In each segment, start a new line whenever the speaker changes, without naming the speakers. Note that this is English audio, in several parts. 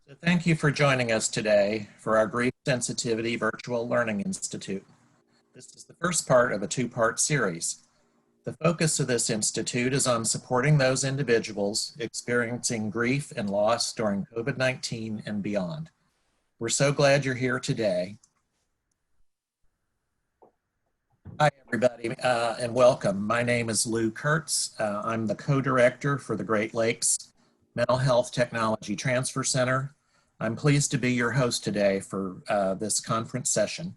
So thank you for joining us today for our Grief Sensitivity Virtual Learning Institute. This is the first part of a two-part series. The focus of this institute is on supporting those individuals experiencing grief and loss during COVID-19 and beyond. We're so glad you're here today. Hi, everybody, and welcome. My name is Lou Kurtz. I'm the co-director for the Great Lakes Mental Health Technology Transfer Center. I'm pleased to be your host today for this conference session.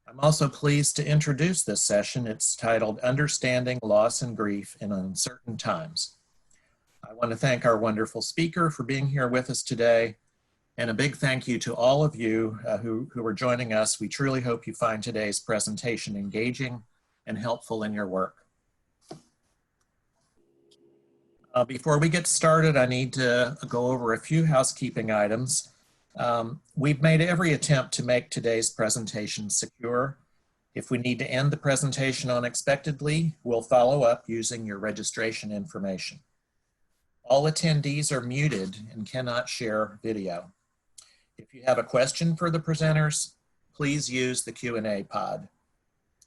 I'm also pleased to introduce this session. It's titled Understanding Loss and Grief in Uncertain Times. I want to thank our wonderful speaker for being here with us today, and a big thank you to all of you who are joining us. We truly hope you find today's presentation engaging and helpful in your work. Before we get started, I need to go over a few housekeeping items. We've made every attempt to make today's presentation secure. If we need to end the presentation unexpectedly, we'll follow up using your registration information. All attendees are muted and cannot share video. If you have a question for the presenters, please use the Q&A pod.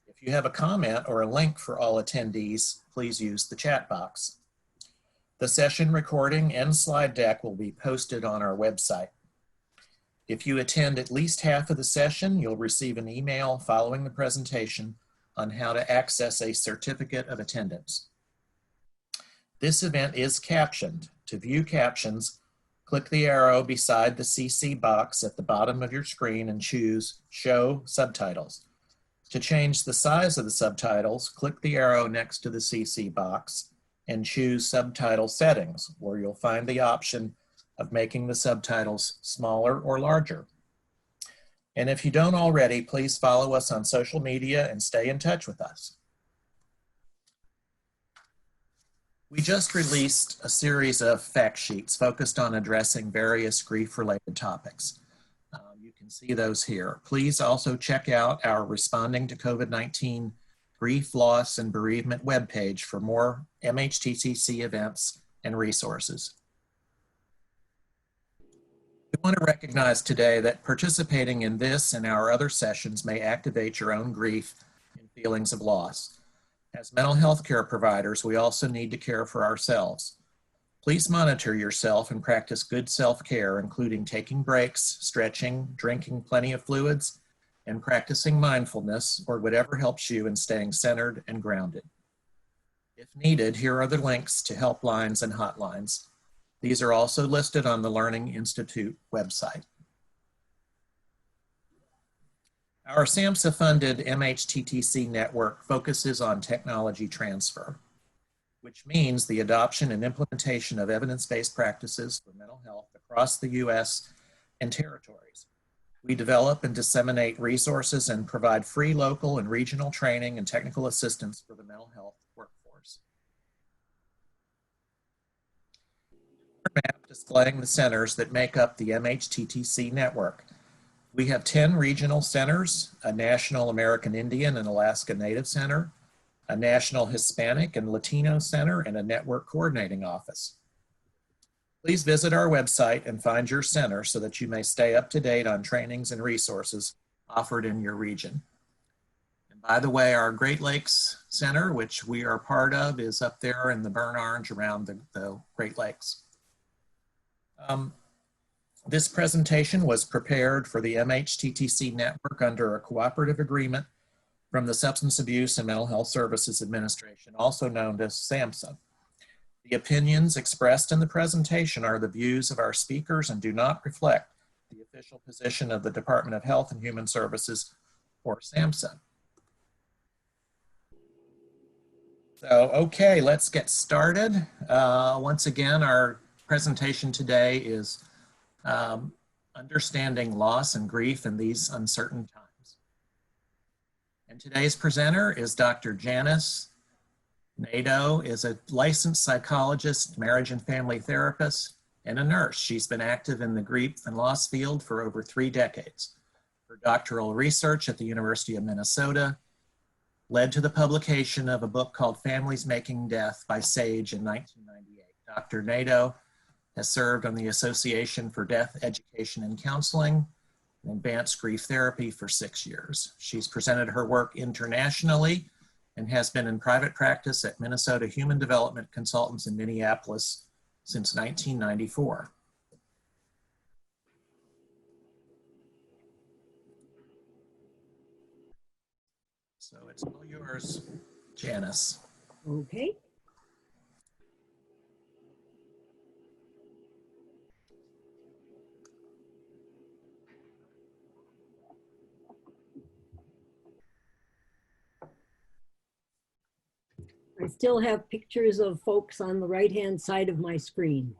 If you have a comment or a link for all attendees, please use the chat box. The session recording and slide deck will be posted on our website. If you attend at least half of the session, you'll receive an email following the presentation on how to access a certificate of attendance. This event is captioned. To view captions, click the arrow beside the CC box at the bottom of your screen and choose Show Subtitles. To change the size of the subtitles, click the arrow next to the CC box and choose Subtitle Settings, where you'll find the option of making the subtitles smaller or larger. And if you don't already, please follow us on social media and stay in touch with us. We just released a series of fact sheets focused on addressing various grief-related topics. You can see those here. Please also check out our Responding to COVID-19 Grief, Loss, and Bereavement webpage for more MHTTC events and resources. We want to recognize today that participating in this and our other sessions may activate your own grief and feelings of loss. As mental health care providers, we also need to care for ourselves. Please monitor yourself and practice good self-care, including taking breaks, stretching, drinking plenty of fluids, and practicing mindfulness or whatever helps you in staying centered and grounded. If needed, here are the links to helplines and hotlines. These are also listed on the Learning Institute website. Our SAMHSA-funded MHTTC network focuses on technology transfer, which means the adoption and implementation of evidence-based practices for mental health across the U.S. and territories. We develop and disseminate resources and provide free local and regional training and technical assistance for the mental health workforce. A map displaying the centers that make up the MHTTC network. We have 10 regional centers, a National American Indian and Alaska Native Center, a National Hispanic and Latino Center, and a Network Coordinating Office. Please visit our website and find your center so that you may stay up to date on trainings and resources offered in your region. And by the way, our Great Lakes Center, which we are part of, is up there in the burnt orange around the Great Lakes. This presentation was prepared for the MHTTC network under a cooperative agreement from the Substance Abuse and Mental Health Services Administration, also known as SAMHSA. The opinions expressed in the presentation are the views of our speakers and do not reflect the official position of the Department of Health and Human Services or SAMHSA. So, okay, let's get started. Once again, our presentation today is Understanding Loss and Grief in These Uncertain Times. And today's presenter is Dr. Janice. Nadeau is a licensed psychologist, marriage and family therapist, and a nurse. She's been active in the grief and loss field for over 3 decades. Her doctoral research at the University of Minnesota led to the publication of a book called Families Making Death by Sage in 1998. Dr. Nadeau has served on the Association for Death Education and Counseling and Advanced Grief Therapy for 6 years. She's presented her work internationally and has been in private practice at Minnesota Human Development Consultants in Minneapolis since 1994. So it's all yours, Janice.
Okay. I still have pictures of folks on the right-hand side of my screen.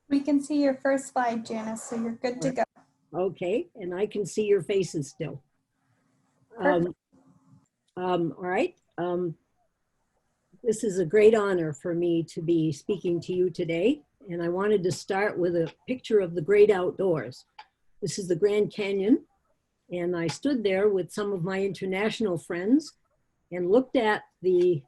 We can see your first slide, Janice, so you're good to go.
Okay, and I can see your faces still. All right. This is a great honor for me to be speaking to you today, and I wanted to start with a picture of the great outdoors. This is the Grand Canyon, and I stood there with some of my international friends and looked at the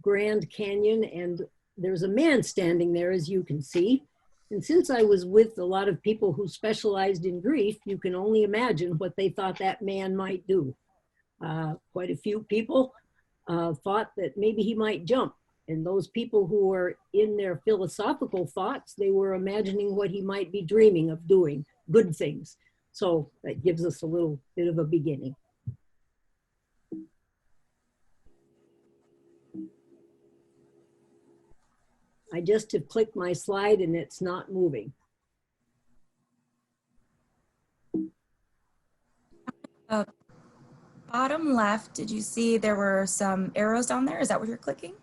Grand Canyon, and there's a man standing there, as you can see. And since I was with a lot of people who specialized in grief, you can only imagine what they thought that man might do. Quite a few people thought that maybe he might jump. And those people who were in their philosophical thoughts, they were imagining what he might be dreaming of doing, good things. So that gives us a little bit of a beginning. I just have clicked my slide and it's not moving.
Bottom left, did you see there were some arrows down there? Is that what you're clicking?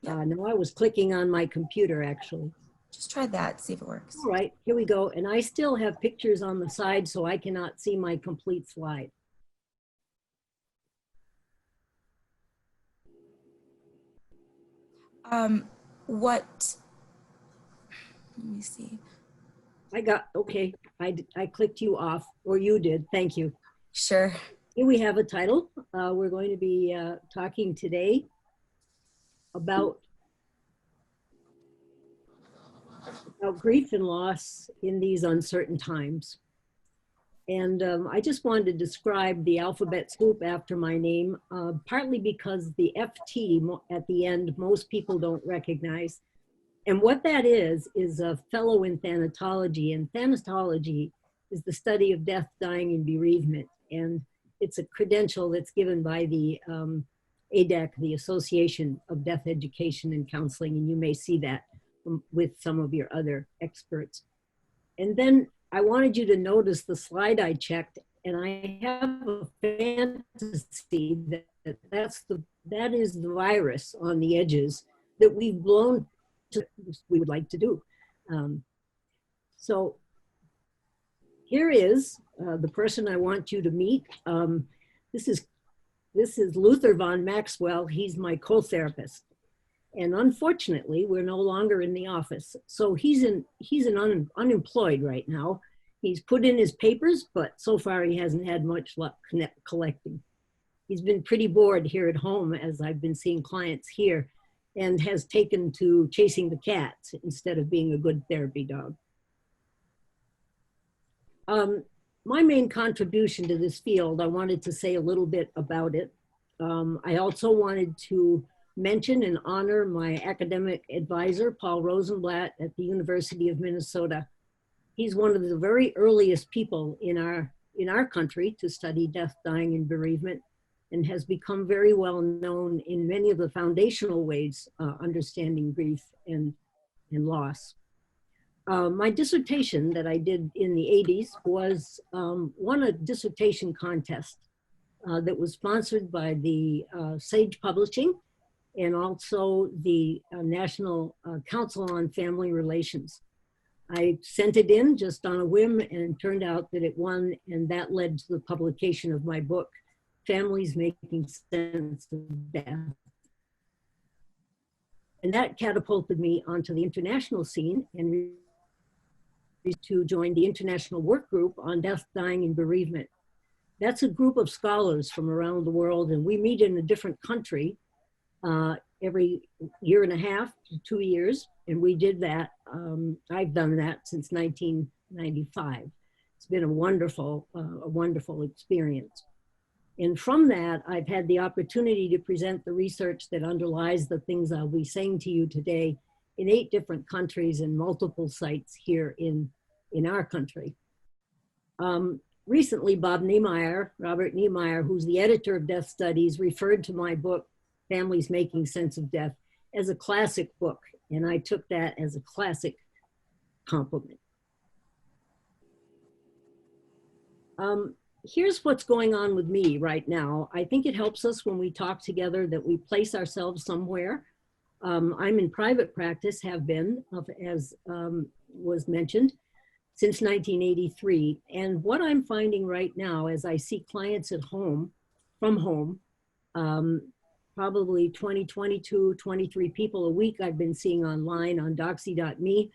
No, I was clicking on my computer actually.
Just try that, see if it works.
All right, here we go. And I still have pictures on the side, so I cannot see my complete slide.
Let me see.
Okay, I clicked you off, or you did, thank you.
Sure.
Here we have a title. We're going to be talking today about grief and loss in these uncertain times. And I just wanted to describe the alphabet soup after my name, partly because the FT at the end, most people don't recognize. And what that is a fellow in thanatology. And thanatology is the study of death, dying, and bereavement. And it's a credential that's given by the ADEC, the Association of Death Education and Counseling. And you may see that with some of your other experts. And then I wanted you to notice the slide I checked, and I have a fantasy that is the virus on the edges that we've blown to, we would like to do. So here is the person I want you to meet. This is Luther von Maxwell. He's my co-therapist. And unfortunately, we're no longer in the office. So he's unemployed right now. He's put in his papers, but so far he hasn't had much luck collecting. He's been pretty bored here at home as I've been seeing clients here, and has taken to chasing the cats instead of being a good therapy dog. My main contribution to this field, I wanted to say a little bit about it. I also wanted to mention and honor my academic advisor, Paul Rosenblatt at the University of Minnesota. He's one of the very earliest people in our country to study death, dying, and bereavement, and has become very well known in many of the foundational ways understanding grief and loss. My dissertation that I did in the 80s was won a dissertation contest that was sponsored by the Sage Publishing and also the National Council on Family Relations. I sent it in just on a whim, and it turned out that it won, and that led to the publication of my book, Families Making Sense of Death. And that catapulted me onto the international scene and to join the International Work Group on Death, Dying, and Bereavement. That's a group of scholars from around the world, and we meet in a different country every year and a half to 2 years, and we did that. I've done that since 1995. It's been a wonderful experience. And from that, I've had the opportunity to present the research that underlies the things I'll be saying to you today in 8 different countries and multiple sites here in our country. Recently, Robert Niemeyer, who's the editor of Death Studies, referred to my book, Families Making Sense of Death, as a classic book. And I took that as a classic compliment. Here's what's going on with me right now. I think it helps us when we talk together that we place ourselves somewhere. I'm in private practice, have been, as was mentioned, since 1983. And what I'm finding right now as I see clients at home, from home, probably 20, 22, 23 people a week I've been seeing online on doxy.me.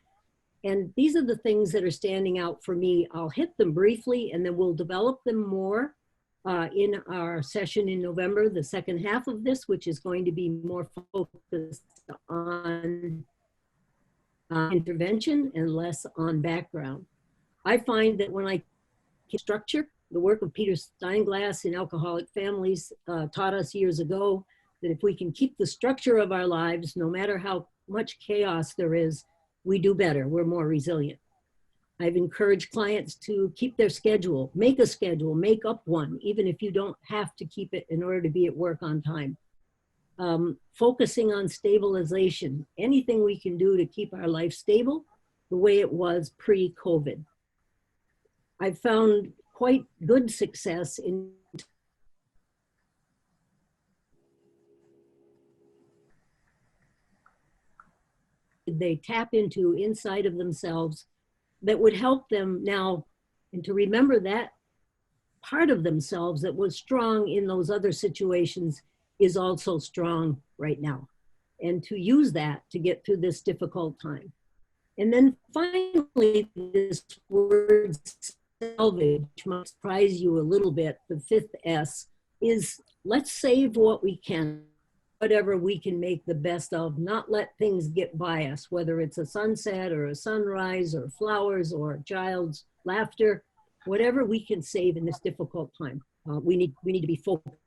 And these are the things that are standing out for me. I'll hit them briefly and then we'll develop them more in our session in November, the second half of this, which is going to be more focused on intervention and less on background. I find that when I structure, the work of Peter Steinglass in Alcoholic Families taught us years ago that if we can keep the structure of our lives, no matter how much chaos there is, we do better, we're more resilient. I've encouraged clients to keep their schedule, make up one, even if you don't have to keep it in order to be at work on time. Focusing on stabilization, anything we can do to keep our life stable the way it was pre-COVID. I've found quite good success in they tap into inside of themselves that would help them now, and to remember that part of themselves that was strong in those other situations is also strong right now, and to use that to get through this difficult time. And then finally, this word salvage might surprise you a little bit. The 5th S is let's save what we can, whatever we can make the best of, not let things get by us, whether it's a sunset or a sunrise or flowers or a child's laughter, whatever we can save in this difficult time. We need to be focused.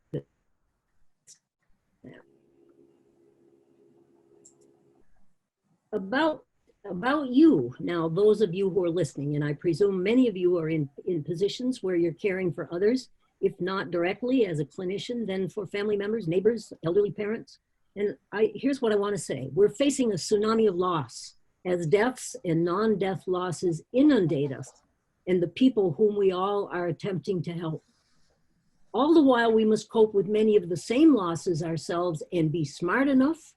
About you, now those of you who are listening, and I presume many of you are in positions where you're caring for others, if not directly as a clinician, then for family members, neighbors, elderly parents. And here's what I want to say. We're facing a tsunami of loss as deaths and non-death losses inundate us and the people whom we all are attempting to help. All the while, we must cope with many of the same losses ourselves and be smart enough,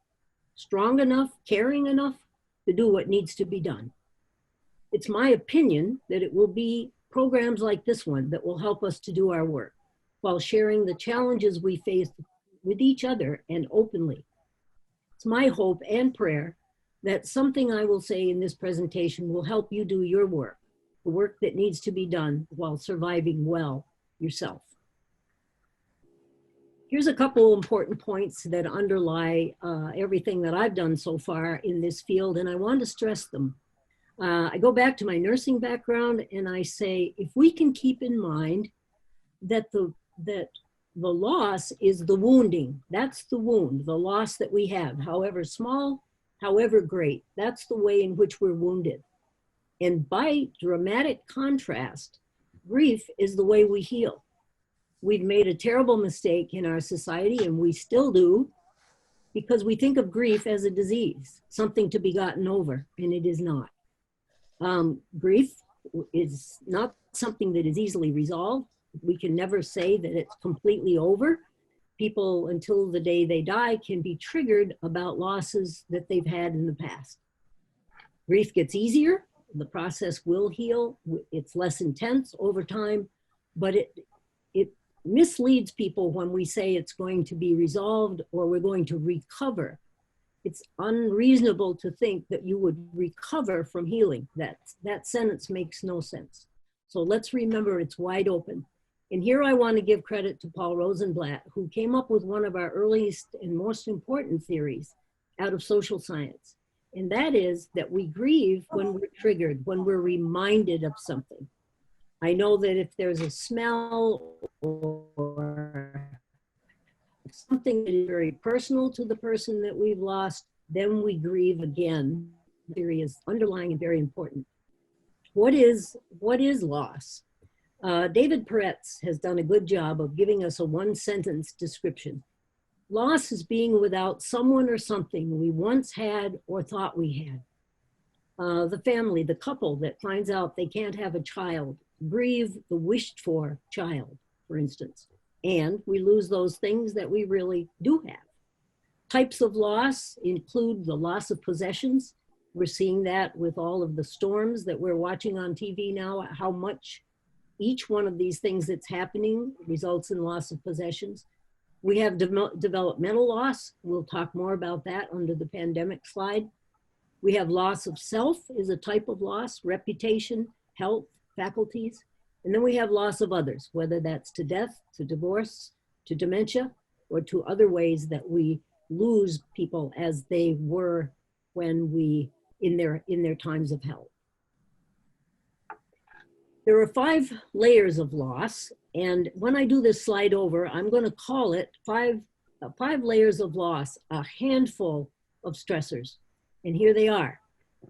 strong enough, caring enough to do what needs to be done. It's my opinion that it will be programs like this one that will help us to do our work while sharing the challenges we face with each other and openly. It's my hope and prayer that something I will say in this presentation will help you do your work, the work that needs to be done while surviving well yourself. Here's a couple important points that underlie everything that I've done so far in this field, and I want to stress them. I go back to my nursing background and I say, if we can keep in mind that the loss is the wounding, that's the wound, the loss that we have, however small, however great, that's the way in which we're wounded. And by dramatic contrast, grief is the way we heal. We've made a terrible mistake in our society, and we still do, because we think of grief as a disease, something to be gotten over, and it is not. Grief is not something that is easily resolved. We can never say that it's completely over. People, until the day they die, can be triggered about losses that they've had in the past. Grief gets easier. The process will heal. It's less intense over time, but it misleads people when we say it's going to be resolved or we're going to recover. it's unreasonable to think that you would recover from healing. That sentence makes no sense. So let's remember it's wide open. And here I want to give credit to Paul Rosenblatt, who came up with one of our earliest and most important theories out of social science. And that is that we grieve when we're triggered, when we're reminded of something. I know that if there's a smell or something that is very personal to the person that we've lost, then we grieve again. The theory is underlying and very important. What is loss? David Peretz has done a good job of giving us a one-sentence description. Loss is being without someone or something we once had or thought we had. The family, the couple that finds out they can't have a child, grieve the wished for child, for instance. And we lose those things that we really do have. Types of loss include the loss of possessions. We're seeing that with all of the storms that we're watching on TV now, how much each one of these things that's happening results in loss of possessions. We have developmental loss. We'll talk more about that under the pandemic slide. We have loss of self is a type of loss, reputation, health, faculties. And then we have loss of others, whether that's to death, to divorce, to dementia, or to other ways that we lose people as they were when in their times of health. There are 5 layers of loss. And when I do this slide over, I'm going to call it five layers of loss, a handful of stressors. And here they are.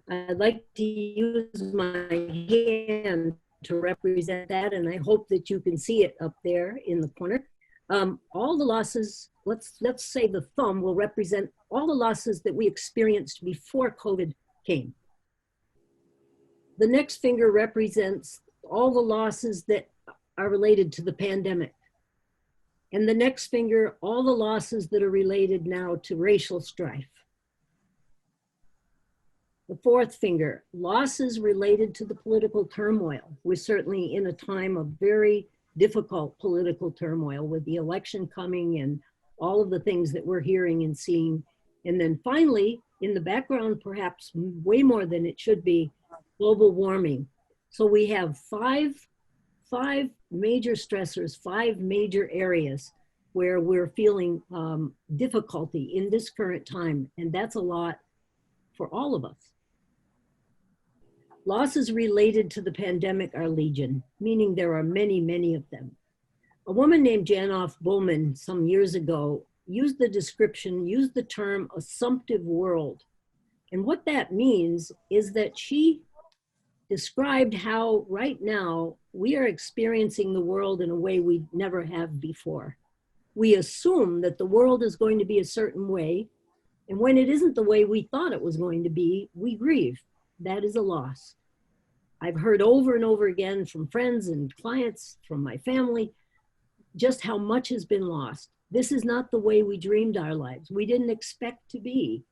I'd like to use my hand to represent that, and I hope that you can see it up there in the corner. All the losses, let's say the thumb will represent all the losses that we experienced before COVID came. The next finger represents all the losses that are related to the pandemic. And the next finger, all the losses that are related now to racial strife. The fourth finger, losses related to the political turmoil. We're certainly in a time of very difficult political turmoil with the election coming and all of the things that we're hearing and seeing. And then finally, in the background, perhaps way more than it should be, global warming. So we have five major stressors, 5 major areas where we're feeling difficulty in this current time. And that's a lot for all of us. Losses related to the pandemic are legion, meaning there are many, many of them. A woman named Janoff Bullman some years ago used the term assumptive world. And what that means is that she described how right now we are experiencing the world in a way we never have before. We assume that the world is going to be a certain way, and when it isn't the way we thought it was going to be, we grieve. That is a loss. I've heard over and over again from friends and clients, from my family, just how much has been lost. This is not the way we dreamed our lives. We didn't expect to be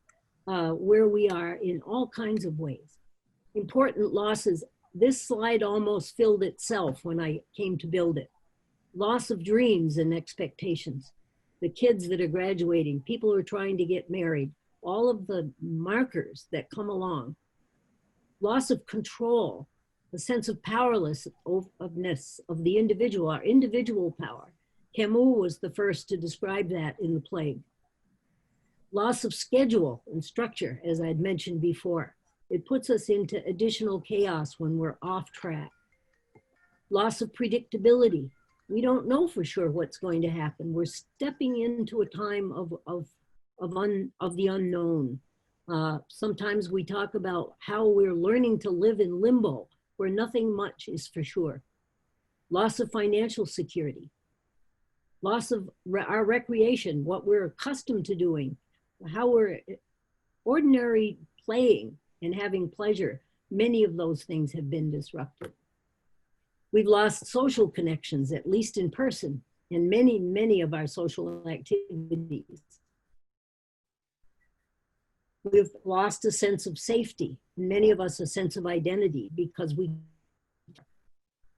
where we are in all kinds of ways. Important losses. This slide almost filled itself when I came to build it. Loss of dreams and expectations. The kids that are graduating, people who are trying to get married, all of the markers that come along. Loss of control, the sense of powerlessness of the individual, our individual power. Camus was the first to describe that in The Plague. Loss of schedule and structure, as I'd mentioned before. It puts us into additional chaos when we're off track. Loss of predictability. We don't know for sure what's going to happen. We're stepping into a time of the unknown. Sometimes we talk about how we're learning to live in limbo, where nothing much is for sure. Loss of financial security. Loss of our recreation, what we're accustomed to doing, how we're ordinary playing and having pleasure. Many of those things have been disrupted. We've lost social connections, at least in person, and many, many of our social activities. We've lost a sense of safety, many of us a sense of identity, because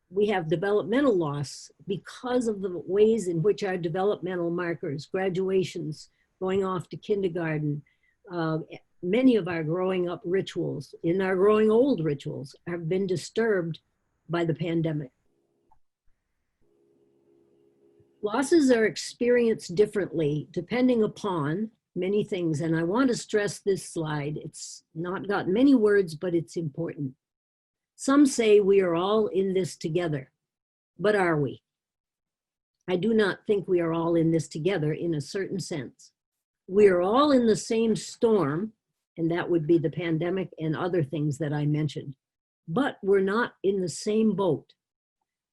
we have developmental loss because of the ways in which our developmental markers, graduations, going off to kindergarten, Many of our growing up rituals, in our growing old rituals, have been disturbed by the pandemic. Losses are experienced differently depending upon many things, and I want to stress this slide. It's not got many words, but it's important. Some say we are all in this together, but are we? I do not think we are all in this together in a certain sense. We are all in the same storm, and that would be the pandemic and other things that I mentioned, but we're not in the same boat.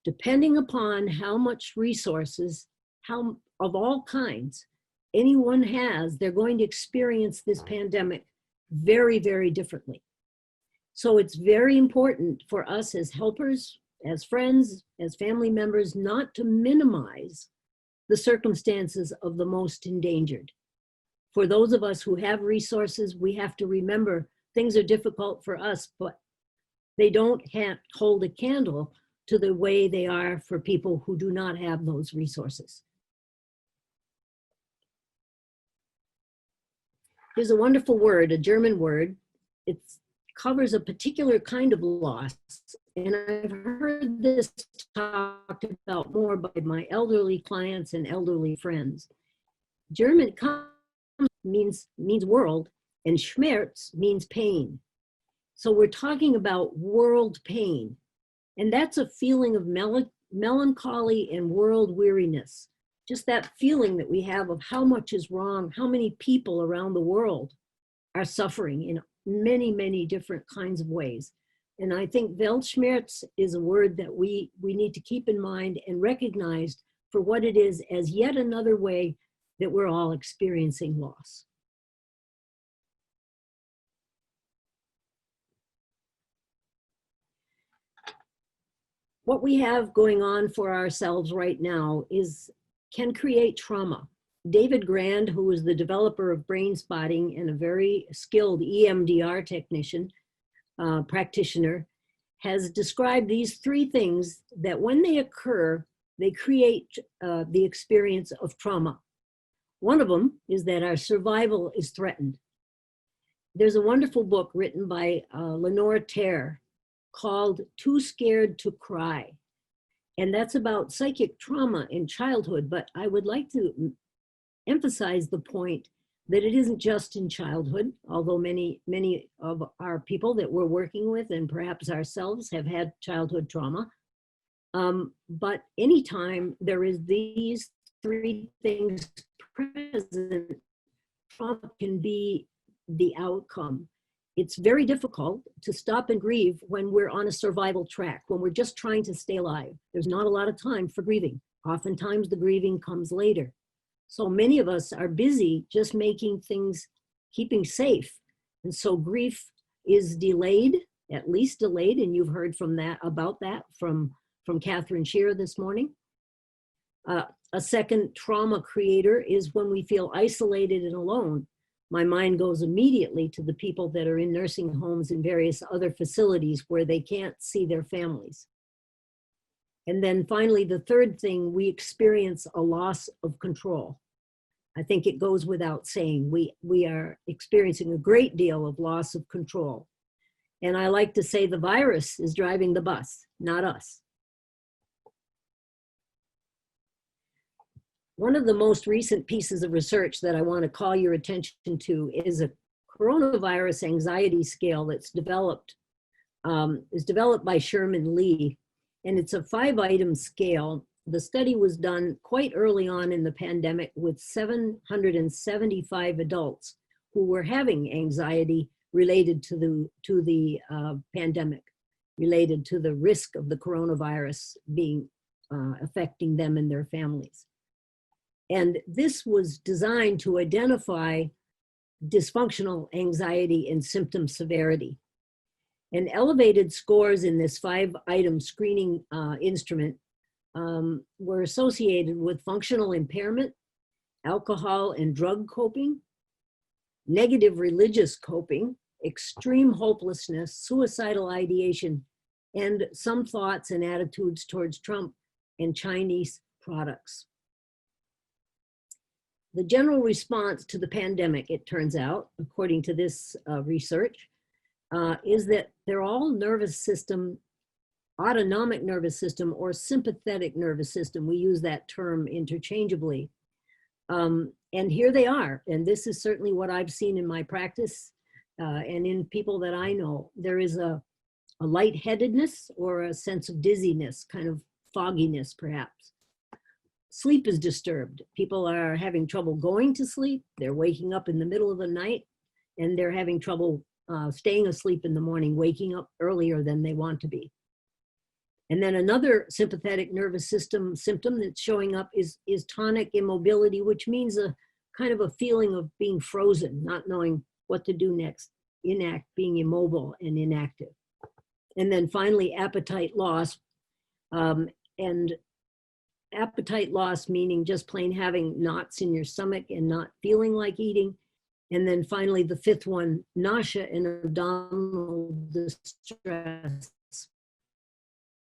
Depending upon how much resources, how of all kinds, anyone has, they're going to experience this pandemic very, very differently. So it's very important for us as helpers, as friends, as family members, not to minimize the circumstances of the most endangered. For those of us who have resources, we have to remember things are difficult for us, but they don't hold a candle to the way they are for people who do not have those resources. Here's a wonderful word, a German word. It covers a particular kind of loss. And I've heard this talked about more by my elderly clients and elderly friends. German means world, and Schmerz means pain. So we're talking about world pain. And that's a feeling of melancholy and world weariness. Just that feeling that we have of how much is wrong, how many people around the world are suffering in many, many different kinds of ways. And I think WELTSCHMERZ is a word that we need to keep in mind and recognize for what it is as yet another way that we're all experiencing loss. What we have going on for ourselves right now can create trauma. David Grand, who is the developer of brain spotting and a very skilled EMDR technician, practitioner, has described these three things that when they occur, they create the experience of trauma. One of them is that our survival is threatened. There's a wonderful book written by Lenore Terr called Too Scared to Cry. And that's about psychic trauma in childhood, but I would like to emphasize the point that it isn't just in childhood, although many of our people that we're working with and perhaps ourselves have had childhood trauma. But anytime there is these three things present, trauma can be the outcome. It's very difficult to stop and grieve when we're on a survival track, when we're just trying to stay alive. There's not a lot of time for grieving. Oftentimes the grieving comes later. So many of us are busy just making things, keeping safe. And so grief is delayed, at least delayed, and you've heard about that from Catherine Shearer this morning. A second trauma creator is when we feel isolated and alone. My mind goes immediately to the people that are in nursing homes and various other facilities where they can't see their families. And then finally, the third thing, we experience a loss of control. I think it goes without saying, we are experiencing a great deal of loss of control. And I like to say the virus is driving the bus, not us. One of the most recent pieces of research that I want to call your attention to is a coronavirus anxiety scale that's developed by Sherman Lee. And it's a 5-item scale. The study was done quite early on in the pandemic with 775 adults who were having anxiety related to the pandemic, related to the risk of the coronavirus being affecting them and their families. And this was designed to identify dysfunctional anxiety and symptom severity. And elevated scores in this 5-item screening instrument were associated with functional impairment, alcohol and drug coping, negative religious coping, extreme hopelessness, suicidal ideation, and some thoughts and attitudes towards Trump and Chinese products. the general response to the pandemic, it turns out, according to this research, is that they're all nervous system, autonomic nervous system or sympathetic nervous system. We use that term interchangeably. And here they are. And this is certainly what I've seen in my practice and in people that I know. There is a lightheadedness or a sense of dizziness, kind of fogginess perhaps. Sleep is disturbed. People are having trouble going to sleep. They're waking up in the middle of the night, and they're having trouble staying asleep in the morning, waking up earlier than they want to be. And then another sympathetic nervous system symptom that's showing up is tonic immobility, which means a kind of a feeling of being frozen, not knowing what to do next, being immobile and inactive. And then finally, appetite loss. And appetite loss meaning just plain having knots in your stomach and not feeling like eating. And then finally, the fifth one, nausea and abdominal distress.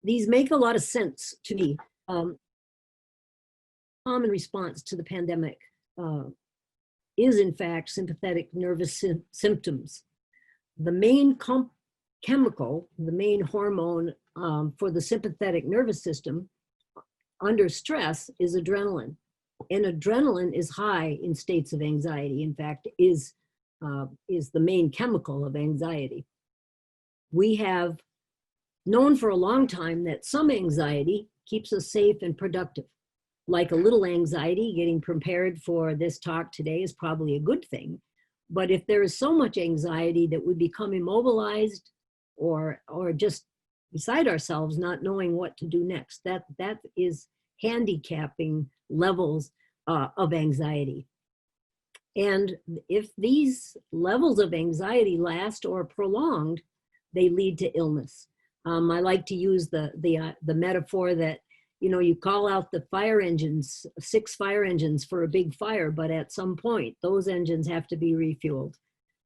These make a lot of sense to me. Common response to the pandemic is in fact sympathetic nervous symptoms. The main chemical, the main hormone for the sympathetic nervous system under stress is adrenaline. And adrenaline is high in states of anxiety. In fact, is the main chemical of anxiety. We have known for a long time that some anxiety keeps us safe and productive. Like a little anxiety, getting prepared for this talk today is probably a good thing. But if there is so much anxiety that we become immobilized or just beside ourselves, not knowing what to do next, that is handicapping levels of anxiety. And if these levels of anxiety last or prolonged, they lead to illness. I like to use the metaphor that, you know, you call out the fire engines, 6 fire engines for a big fire, but at some point, those engines have to be refueled.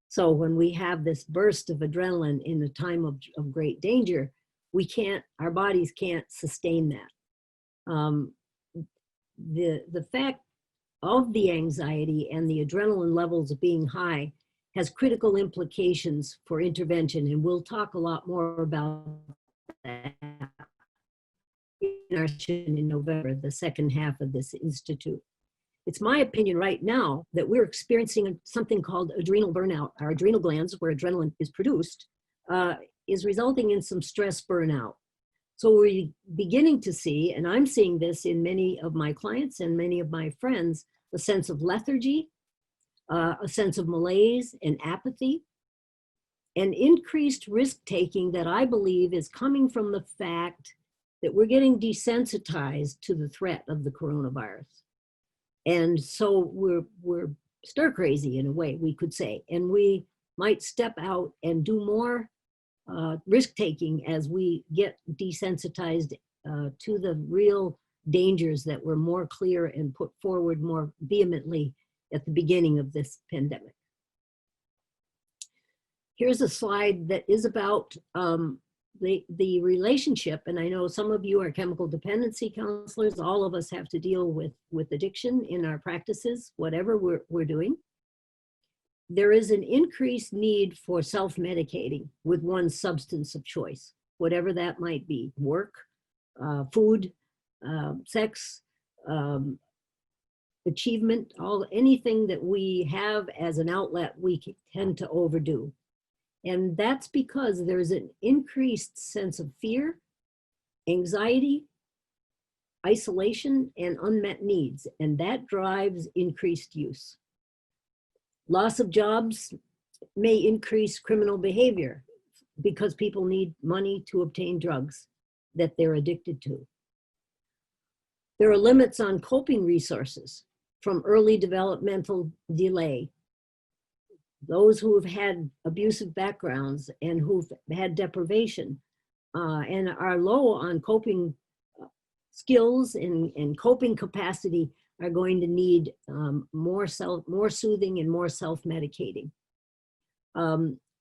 So when we have this burst of adrenaline in a time of great danger, our bodies can't sustain that. The fact of the anxiety and the adrenaline levels being high has critical implications for intervention, and we'll talk a lot more about that in our session in November, the second half of this institute. It's my opinion right now that we're experiencing something called adrenal burnout. Our adrenal glands, where adrenaline is produced, is resulting in some stress burnout. So we're beginning to see, and I'm seeing this in many of my clients and many of my friends, a sense of lethargy, a sense of malaise and apathy, and increased risk-taking that I believe is coming from the fact that we're getting desensitized to the threat of the coronavirus. And so we're stir crazy in a way, we could say, and we might step out and do more risk-taking as we get desensitized to the real dangers that were more clear and put forward more vehemently at the beginning of this pandemic. Here's a slide that is about the relationship, and I know some of you are chemical dependency counselors. All of us have to deal with addiction in our practices, whatever we're doing. There is an increased need for self-medicating with one's substance of choice, whatever that might be: work, food, sex, achievement, anything that we have as an outlet, we tend to overdo. And that's because there's an increased sense of fear, anxiety, isolation, and unmet needs, and that drives increased use. Loss of jobs may increase criminal behavior because people need money to obtain drugs that they're addicted to. There are limits on coping resources, from early developmental delay. Those who have had abusive backgrounds and who've had deprivation and are low on coping skills and coping capacity are going to need more soothing and more self-medicating.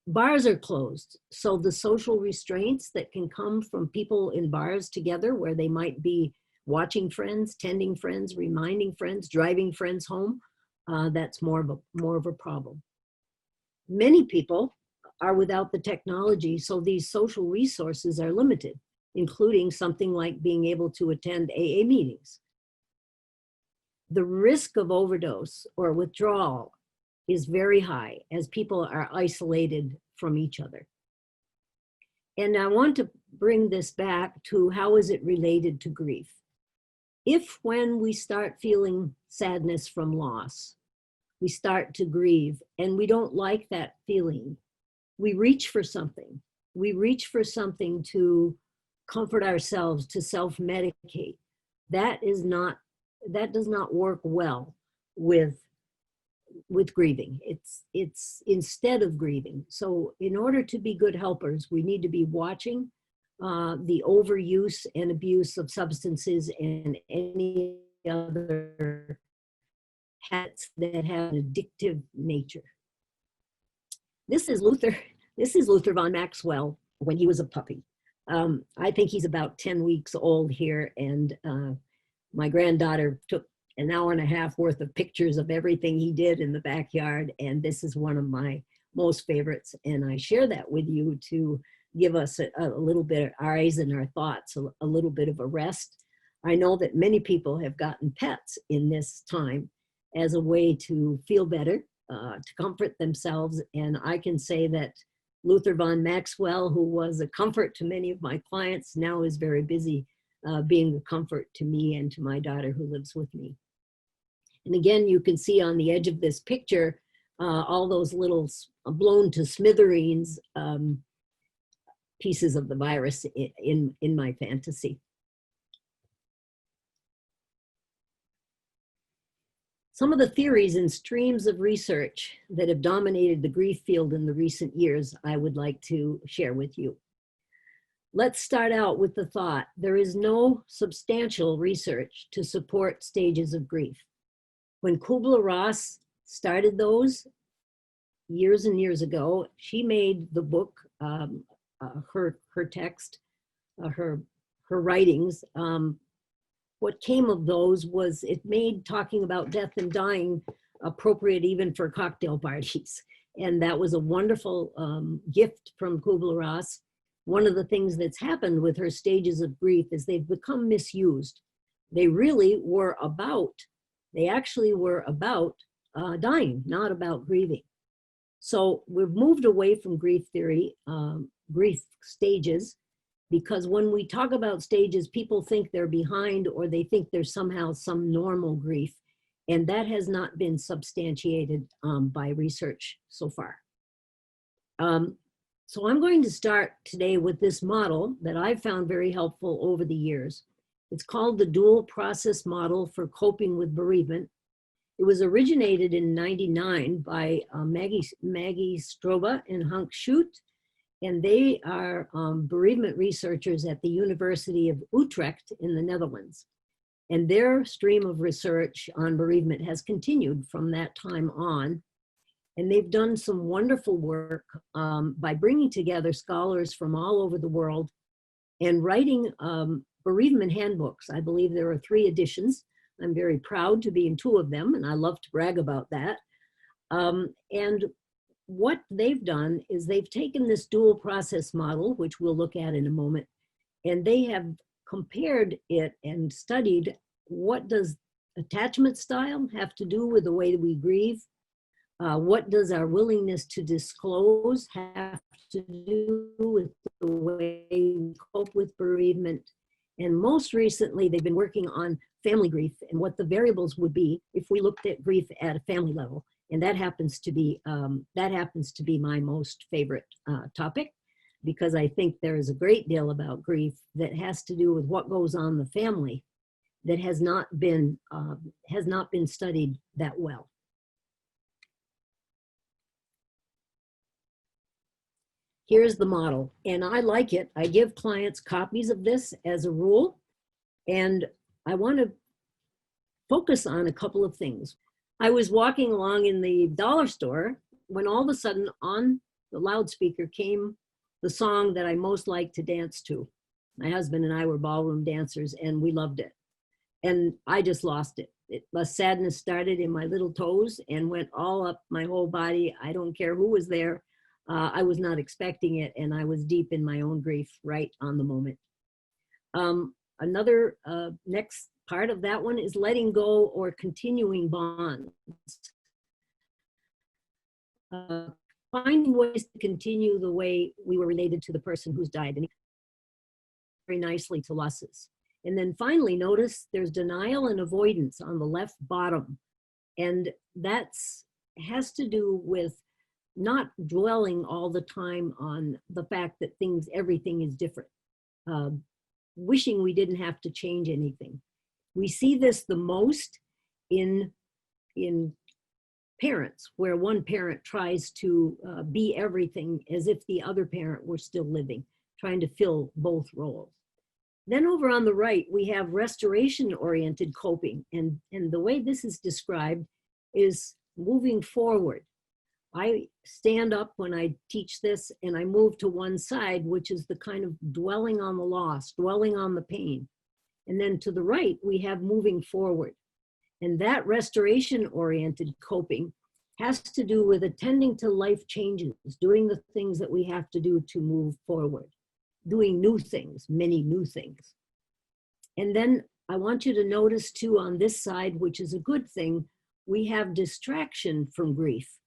Bars are closed, so the social restraints that can come from people in bars together, where they might be watching friends, tending friends, reminding friends, driving friends home, that's more of a problem. Many people are without the technology, so these social resources are limited, including something like being able to attend AA meetings. The risk of overdose or withdrawal is very high as people are isolated from each other. And I want to bring this back to how is it related to grief? If when we start feeling sadness from loss, we start to grieve and we don't like that feeling, we reach for something. We reach for something to comfort ourselves, to self-medicate. That does not work well with grieving. It's instead of grieving. So in order to be good helpers, we need to be watching the overuse and abuse of substances and any other habits that have an addictive nature. This is Luther von Maxwell when he was a puppy. I think he's about 10 weeks old here, and my granddaughter took an hour and a half worth of pictures of everything he did in the backyard, and this is one of my most favorites, and I share that with you to give us a little bit of our eyes and our thoughts, a little bit of a rest. I know that many people have gotten pets in this time as a way to feel better, to comfort themselves, and I can say that Luther von Maxwell, who was a comfort to many of my clients, now is very busy being a comfort to me and to my daughter who lives with me. And again, you can see on the edge of this picture, all those little blown to smithereens pieces of the virus in my fantasy. Some of the theories and streams of research that have dominated the grief field in the recent years, I would like to share with you. Let's start out with the thought, there is no substantial research to support stages of grief. When Kubler-Ross started those years and years ago, she made the book, her text, her writings. What came of those was it made talking about death and dying appropriate even for cocktail parties. And that was a wonderful gift from Kubler-Ross. One of the things that's happened with her stages of grief is they've become misused. They actually were about dying, not about grieving. So we've moved away from grief theory, grief stages, because when we talk about stages, people think they're behind or they think there's somehow some normal grief. And that has not been substantiated by research so far. So I'm going to start today with this model that I've found very helpful over the years. It's called the dual process model for coping with bereavement. It was originated in '99 by Maggie Stroba and Hank Schutt, and they are bereavement researchers at the University of Utrecht in the Netherlands. And their stream of research on bereavement has continued from that time on. And they've done some wonderful work by bringing together scholars from all over the world and writing bereavement handbooks. I believe there are 3 editions. I'm very proud to be in 2 of them, and I love to brag about that. And what they've done is they've taken this dual process model, which we'll look at in a moment, and they have compared it and studied what does attachment style have to do with the way that we grieve. What does our willingness to disclose have to do with the way we cope with bereavement? And most recently, they've been working on family grief and what the variables would be if we looked at grief at a family level. And that happens to be my most favorite topic, because I think there is a great deal about grief that has to do with what goes on in the family that has not been studied that well. Here's the model, and I like it. I give clients copies of this as a rule, and I want to focus on a couple of things. I was walking along in the dollar store when all of a sudden on the loudspeaker came the song that I most like to dance to. My husband and I were ballroom dancers, and we loved it. And I just lost it. a sadness started in my little toes and went all up my whole body. I don't care who was there. I was not expecting it, and I was deep in my own grief right on the moment. Another next part of that one is letting go or continuing bonds. Finding ways to continue the way we were related to the person who's died, and very nicely to losses. And then finally, notice there's denial and avoidance on the left bottom. And that's has to do with not dwelling all the time on the fact that everything is different. Wishing we didn't have to change anything. We see this the most in parents, where one parent tries to be everything as if the other parent were still living, trying to fill both roles. Then over on the right, we have restoration-oriented coping. And the way this is described is moving forward. I stand up when I teach this and I move to one side, which is the kind of dwelling on the loss, dwelling on the pain. And then to the right, we have moving forward. And that restoration-oriented coping has to do with attending to life changes, doing the things that we have to do to move forward, doing new things, many new things. And then I want you to notice too on this side, which is a good thing, we have distraction from grief.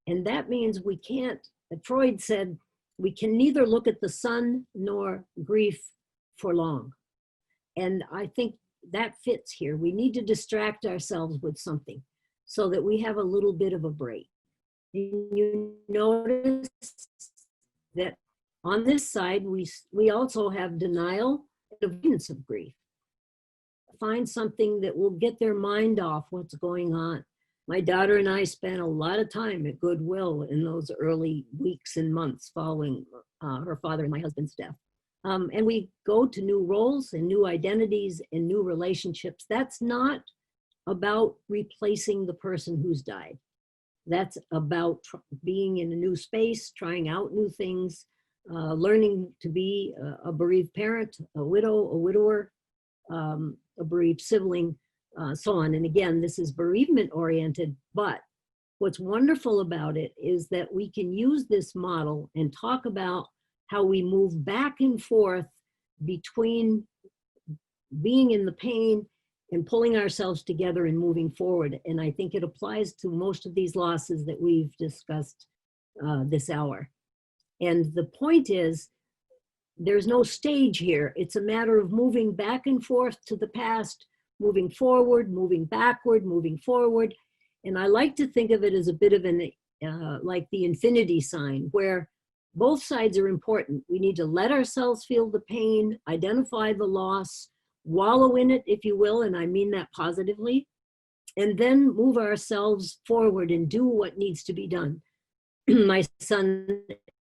And that means we can't, Freud said, we can neither look at the sun nor grief for long. And I think that fits here. We need to distract ourselves with something so that we have a little bit of a break. And you notice that on this side, we also have denial and avoidance of grief. Find something that will get their mind off what's going on. My daughter and I spent a lot of time at Goodwill in those early weeks and months following her father and my husband's death. And we go to new roles and new identities and new relationships. That's not about replacing the person who's died. That's about being in a new space, trying out new things, learning to be a bereaved parent, a widow, a widower, a bereaved sibling, so on. And again, this is bereavement oriented, but what's wonderful about it is that we can use this model and talk about how we move back and forth between being in the pain and pulling ourselves together and moving forward. And I think it applies to most of these losses that we've discussed this hour. And the point is, there's no stage here. It's a matter of moving back and forth to the past, moving forward, moving backward, moving forward. And I like to think of it as a bit of an, like the infinity sign, where both sides are important. We need to let ourselves feel the pain, identify the loss, wallow in it, if you will, and I mean that positively, and then move ourselves forward and do what needs to be done. My son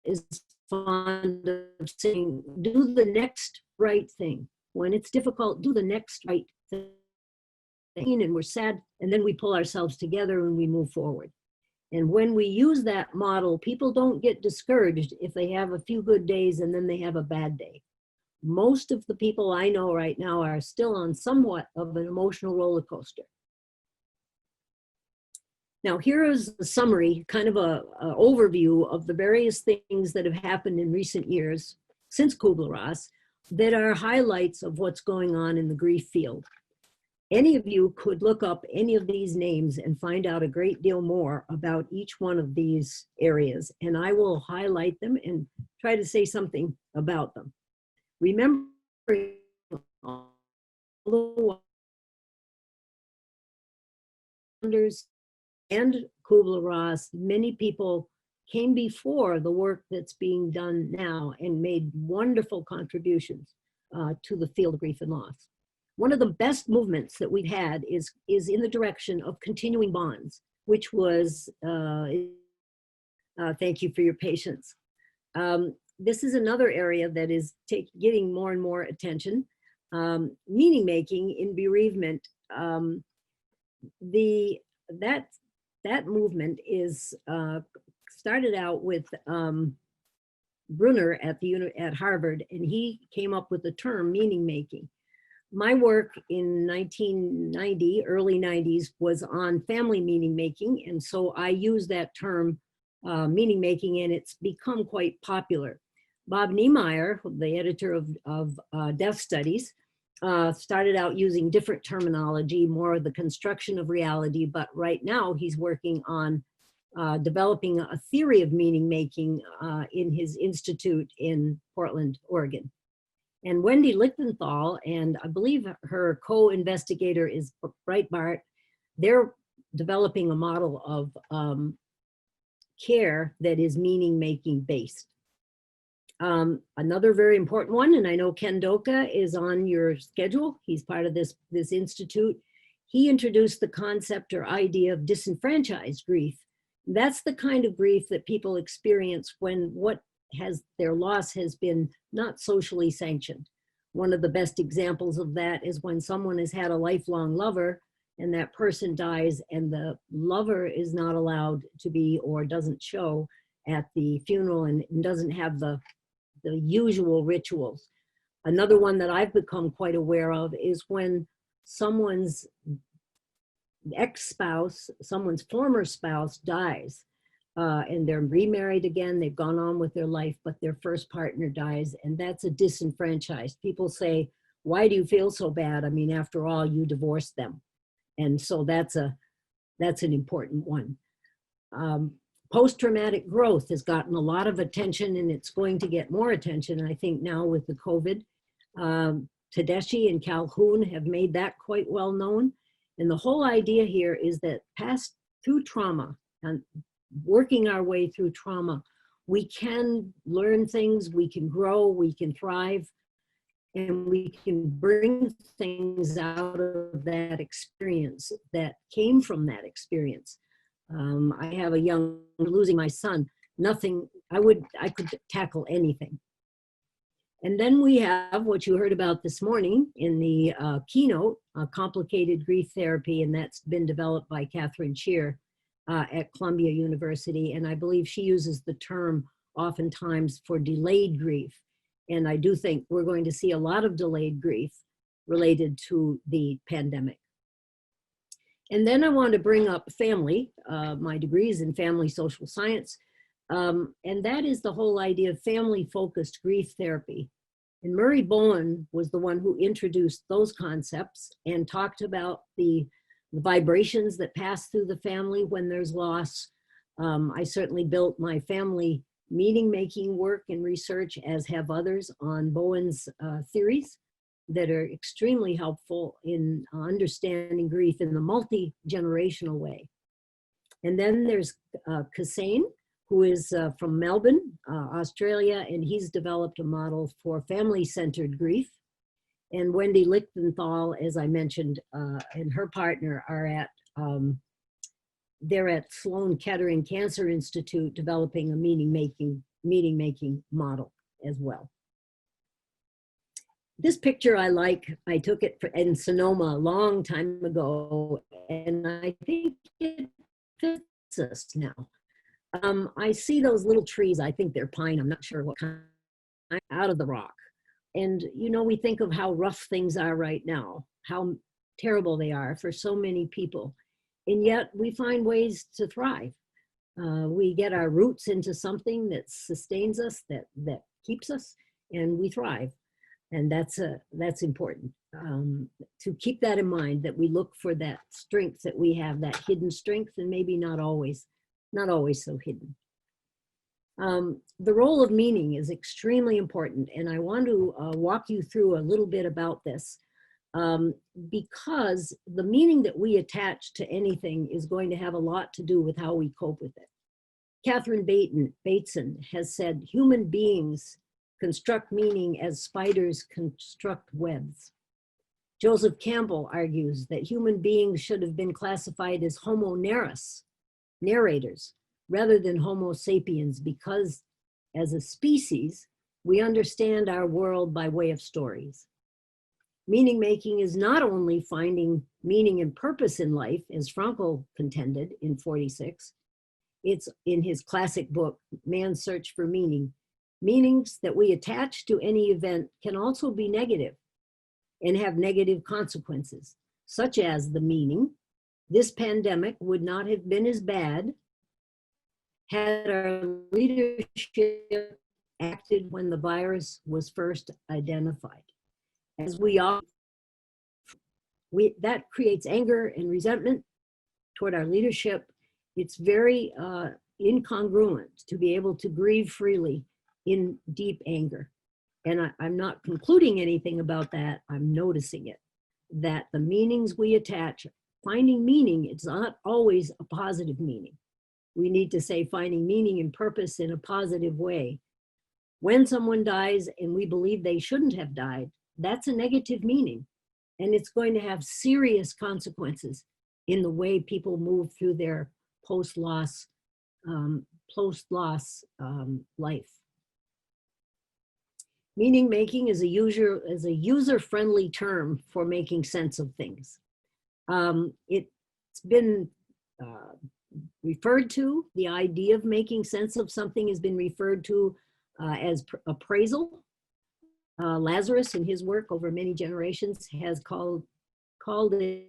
is fond of saying, do the next right thing. When it's difficult, do the next right thing. And we're sad, and then we pull ourselves together and we move forward. And when we use that model, people don't get discouraged if they have a few good days and then they have a bad day. Most of the people I know right now are still on somewhat of an emotional roller coaster. Now, here is a summary, kind of a overview of the various things that have happened in recent years since Kubler-Ross that are highlights of what's going on in the grief field. Any of you could look up any of these names and find out a great deal more about each one of these areas, and I will highlight them and try to say something about them. Remembering all the wonders and Kubler-Ross, many people came before the work that's being done now and made wonderful contributions to the field of grief and loss. One of the best movements that we've had is in the direction of continuing bonds, which was, thank you for your patience. This is another area that is getting more and more attention. Meaning making in bereavement. That movement is started out with Brunner at Harvard, and he came up with the term meaning making. My work in 1990, early 90s, was on family meaning making. And so I use that term meaning making, and it's become quite popular. Bob Niemeyer, the editor of Death Studies, started out using different terminology, more of the construction of reality, but right now he's working on developing a theory of meaning making in his institute in Portland, Oregon. And Wendy Lichtenthal, and I believe her co-investigator is Breitbart, they're developing a model of care that is meaning making based. Another very important one, and I know Ken Doka is on your schedule. He's part of this institute. He introduced the concept or idea of disenfranchised grief. That's the kind of grief that people experience when their loss has been not socially sanctioned. One of the best examples of that is when someone has had a lifelong lover and that person dies and the lover is not allowed to be or doesn't show at the funeral and doesn't have the usual rituals. Another one that I've become quite aware of is when someone's ex-spouse, someone's former spouse dies and they're remarried again, they've gone on with their life, but their first partner dies, and that's a disenfranchised. People say, why do you feel so bad? I mean, after all, you divorced them. And so that's an important one. Post-traumatic growth has gotten a lot of attention, and it's going to get more attention, I think, now with the COVID. Tedeschi and Calhoun have made that quite well known. And the whole idea here is that through trauma and working our way through trauma, we can learn things, we can grow, we can thrive, and we can bring things out of that experience that came from that experience. I have losing my son, I could tackle anything. And then we have what you heard about this morning in the keynote, complicated grief therapy, and that's been developed by Catherine Shear at Columbia University. And I believe she uses the term oftentimes for delayed grief. And I do think we're going to see a lot of delayed grief related to the pandemic. And then I want to bring up family. My degree is in family social science. And that is the whole idea of family-focused grief therapy. And Murray Bowen was the one who introduced those concepts and talked about the vibrations that pass through the family when there's loss. I certainly built my family meaning-making work and research, as have others, on Bowen's theories that are extremely helpful in understanding grief in the multi-generational way. And then there's Kassane, who is from Melbourne, Australia, and he's developed a model for family-centered grief. And Wendy Lichtenthal, as I mentioned, and her partner are they're at Sloan Kettering Cancer Institute developing a meaning-making model as well. This picture I like. I took it in Sonoma a long time ago, and I think it fits us now. I see those little trees. I think they're pine. I'm not sure what kind, out of the rock. And, you know, we think of how rough things are right now, how terrible they are for so many people. And yet we find ways to thrive. We get our roots into something that sustains us, that keeps us, and we thrive. And that's important to keep that in mind, that we look for that strength that we have, that hidden strength, and maybe not always so hidden. The role of meaning is extremely important, and I want to walk you through a little bit about this because the meaning that we attach to anything is going to have a lot to do with how we cope with it. Catherine Bateson has said, human beings construct meaning as spiders construct webs. Joseph Campbell argues that human beings should have been classified as homo narrators, rather than homo sapiens, because as a species, we understand our world by way of stories. Meaning making is not only finding meaning and purpose in life, as Frankl contended in 46, it's in his classic book, Man's Search for Meaning. Meanings that we attach to any event can also be negative. and have negative consequences, such as the meaning, this pandemic would not have been as bad had our leadership acted when the virus was first identified. As that creates anger and resentment toward our leadership. It's very incongruent to be able to grieve freely in deep anger. And I'm not concluding anything about that. I'm noticing it, that the meanings we attach, finding meaning, it's not always a positive meaning. We need to say finding meaning and purpose in a positive way. When someone dies and we believe they shouldn't have died, that's a negative meaning. And it's going to have serious consequences in the way people move through their post-loss life. Meaning making is a user-friendly term for making sense of things. It's been referred to, the idea of making sense of something has been referred to as appraisal. Lazarus, in his work over many generations, has called it,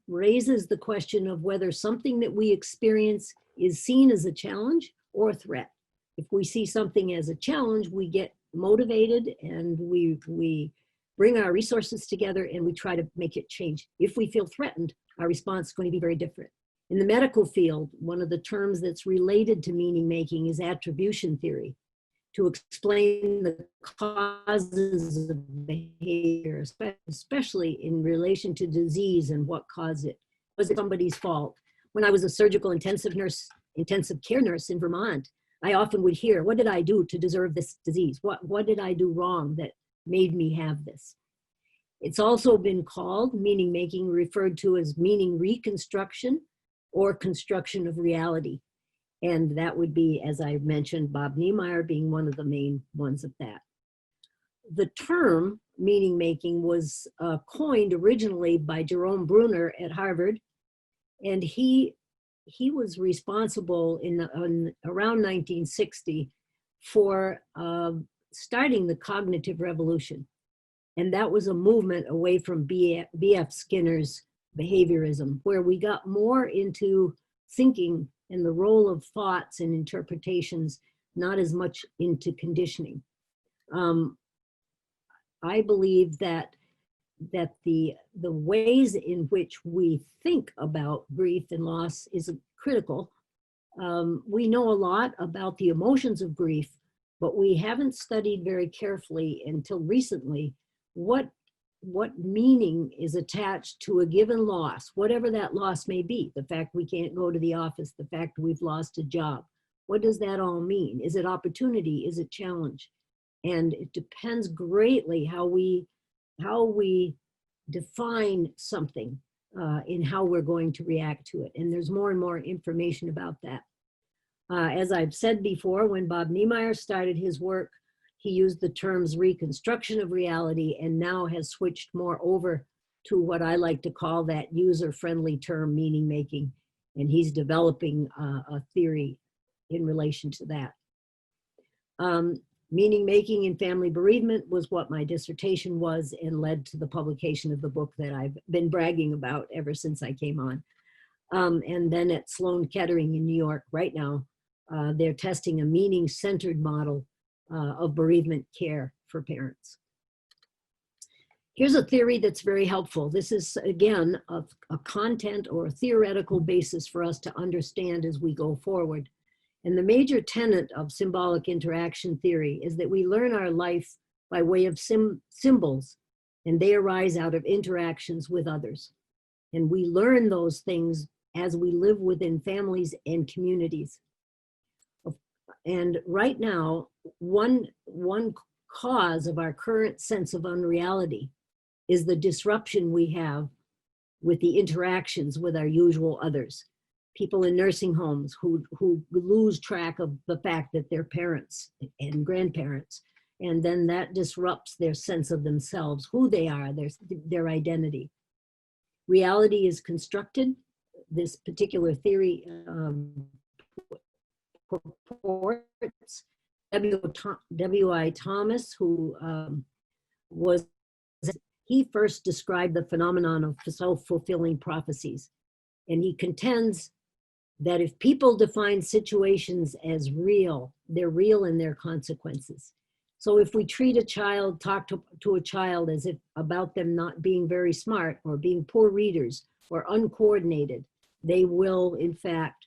raises the question of whether something that we experience is seen as a challenge or a threat. If we see something as a challenge, we get motivated and we bring our resources together and we try to make it change. If we feel threatened, our response is going to be very different. In the medical field, one of the terms that's related to meaning making is attribution theory, to explain the causes of behavior, especially in relation to disease and what caused it. Was it somebody's fault? When I was a surgical intensive care nurse in Vermont, I often would hear, what did I do to deserve this disease? What did I do wrong that made me have this? It's also been called, meaning making, referred to as meaning reconstruction or construction of reality. And that would be, as I mentioned, Bob Niemeyer being one of the main ones of that. The term meaning making was coined originally by Jerome Bruner at Harvard. And he was responsible around 1960 for starting the cognitive revolution. And that was a movement away from B.F. Skinner's behaviorism, where we got more into thinking and the role of thoughts and interpretations, not as much into conditioning. I believe that the ways in which we think about grief and loss is critical. We know a lot about the emotions of grief, but we haven't studied very carefully until recently what meaning is attached to a given loss, whatever that loss may be. The fact we can't go to the office, the fact we've lost a job. What does that all mean? Is it opportunity? Is it challenge? And it depends greatly how we define something in how we're going to react to it. And there's more and more information about that. As I've said before, when Bob Niemeyer started his work, he used the terms reconstruction of reality and now has switched more over to what I like to call that user-friendly term, meaning making. And he's developing a theory in relation to that. Meaning making in family bereavement was what my dissertation was and led to the publication of the book that I've been bragging about ever since I came on. And then at Sloan Kettering in New York right now, they're testing a meaning-centered model of bereavement care for parents. Here's a theory that's very helpful. This is, again, a content or a theoretical basis for us to understand as we go forward. And the major tenet of symbolic interaction theory is that we learn our life by way of symbols, and they arise out of interactions with others. And we learn those things as we live within families and communities. And right now, one cause of our current sense of unreality is the disruption we have with the interactions with our usual others. People in nursing homes who lose track of the fact that they're parents and grandparents, and then that disrupts their sense of themselves, who they are, their identity. Reality is constructed. This particular theory purports W.I. Thomas, who he first described the phenomenon of self-fulfilling prophecies. And he contends that if people define situations as real, they're real in their consequences. So if we treat a child, talk to a child as if about them not being very smart or being poor readers or uncoordinated, they will in fact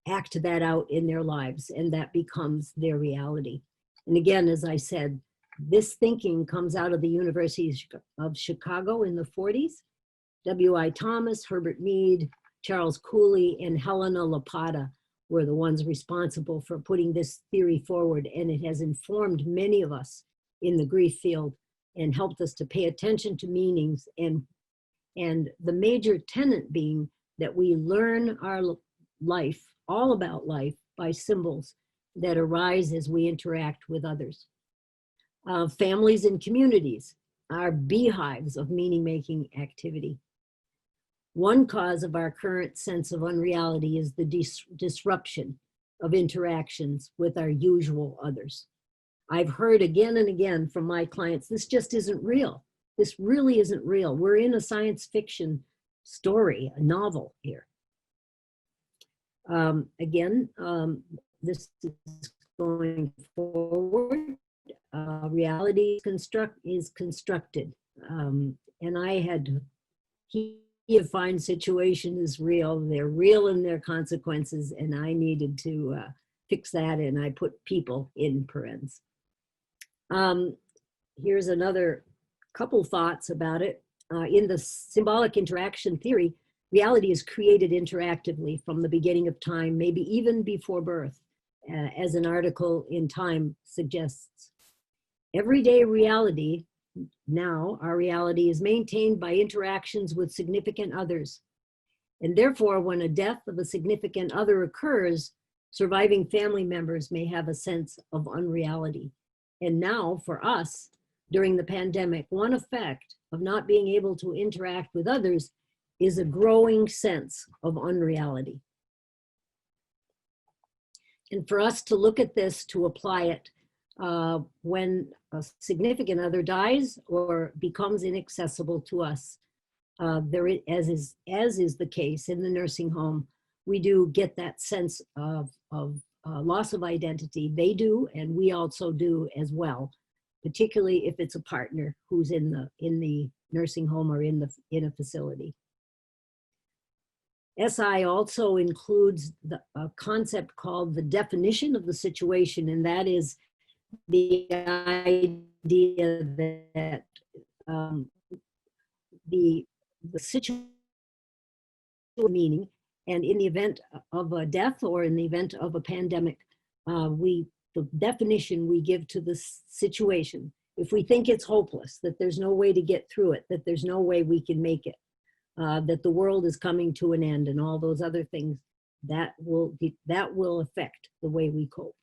act that out in their lives, and that becomes their reality. And again, as I said, this thinking comes out of the University of Chicago in the 40s. W.I. Thomas, Herbert Mead, Charles Cooley, and Helena Lapata were the ones responsible for putting this theory forward, and it has informed many of us in the grief field and helped us to pay attention to meanings, and the major tenet being that we learn our life, all about life, by symbols that arise as we interact with others. Families and communities are beehives of meaning-making activity. One cause of our current sense of unreality is the disruption of interactions with our usual others. I've heard again and again from my clients, this just isn't real. This really isn't real. We're in a science fiction story, a novel here. This is going forward. Reality is constructed. And I had he defined situation as real. They're real in their consequences, and I needed to fix that, and I put people in parens. Here's another couple thoughts about it. In the symbolic interaction theory, reality is created interactively from the beginning of time, maybe even before birth, as an article in Time suggests. Everyday reality, now our reality, is maintained by interactions with significant others. And therefore, when a death of a significant other occurs, surviving family members may have a sense of unreality. And now for us, during the pandemic, one effect of not being able to interact with others is a growing sense of unreality. And for us to look at this, to apply it when a significant other dies or becomes inaccessible to us, as is the case in the nursing home, we do get that sense of loss of identity. They do, and we also do as well, particularly if it's a partner who's in the nursing home or in a facility. SI also includes a concept called the definition of the situation, and that is the idea that the situation meaning, and in the event of a death or in the event of a pandemic, the definition we give to the situation, if we think it's hopeless, that there's no way to get through it, that there's no way we can make it, that the world is coming to an end and all those other things, that will affect the way we cope.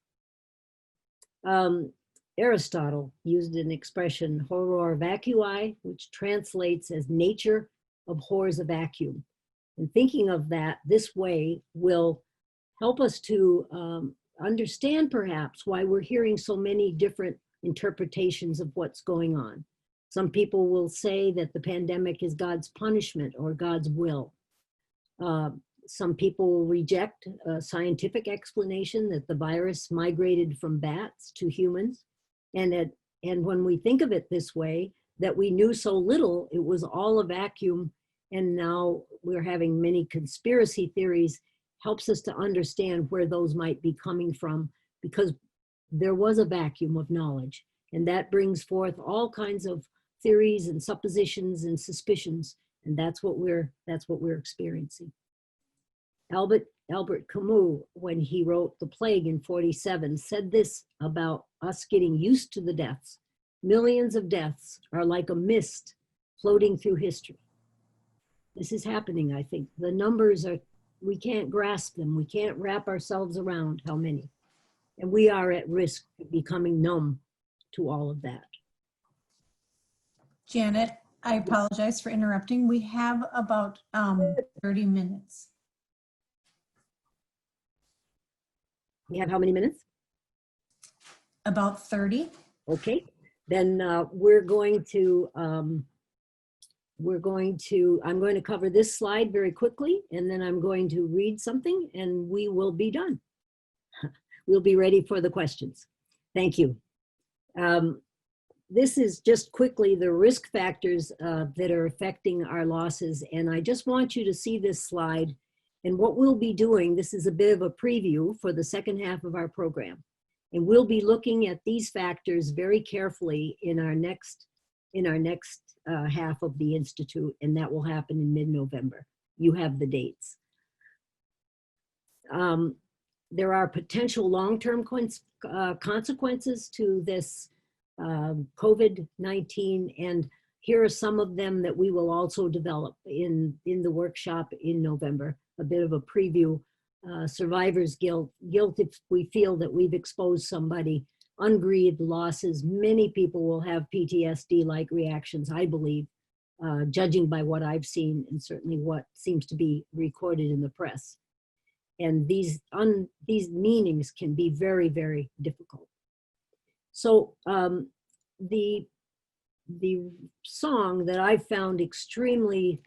Aristotle used an expression, horror vacui, which translates as nature abhors a vacuum. And thinking of that this way will help us to understand perhaps why we're hearing so many different interpretations of what's going on. Some people will say that the pandemic is God's punishment or God's will. Some people will reject a scientific explanation that the virus migrated from bats to humans. And when we think of it this way, that we knew so little, it was all a vacuum, and now we're having many conspiracy theories, helps us to understand where those might be coming from, because there was a vacuum of knowledge, and that brings forth all kinds of theories and suppositions and suspicions, and that's what we're experiencing. Albert Camus, when he wrote The Plague in 47, said this about us getting used to the deaths. Millions of deaths are like a mist floating through history. This is happening, I think. The numbers are, we can't grasp them. We can't wrap ourselves around how many. And we are at risk of becoming numb to all of that.
Janet, I apologize for interrupting. We have about 30 minutes.
We have how many minutes?
about 30.
Okay, then I'm going to cover this slide very quickly, and then I'm going to read something and we will be done. We'll be ready for the questions. Thank you. This is just quickly the risk factors that are affecting our losses. And I just want you to see this slide. And what we'll be doing, this is a bit of a preview for the second half of our program. And we'll be looking at these factors very carefully in our next half of the Institute, and that will happen in mid-November. You have the dates. There are potential long-term consequences to this COVID-19, and here are some of them that we will also develop in the workshop in November. A bit of a preview. Survivor's guilt if we feel that we've exposed somebody, ungrieved losses. Many people will have PTSD-like reactions, I believe, judging by what I've seen and certainly what seems to be recorded in the press. And these meanings can be very, very difficult. So the song that I found extremely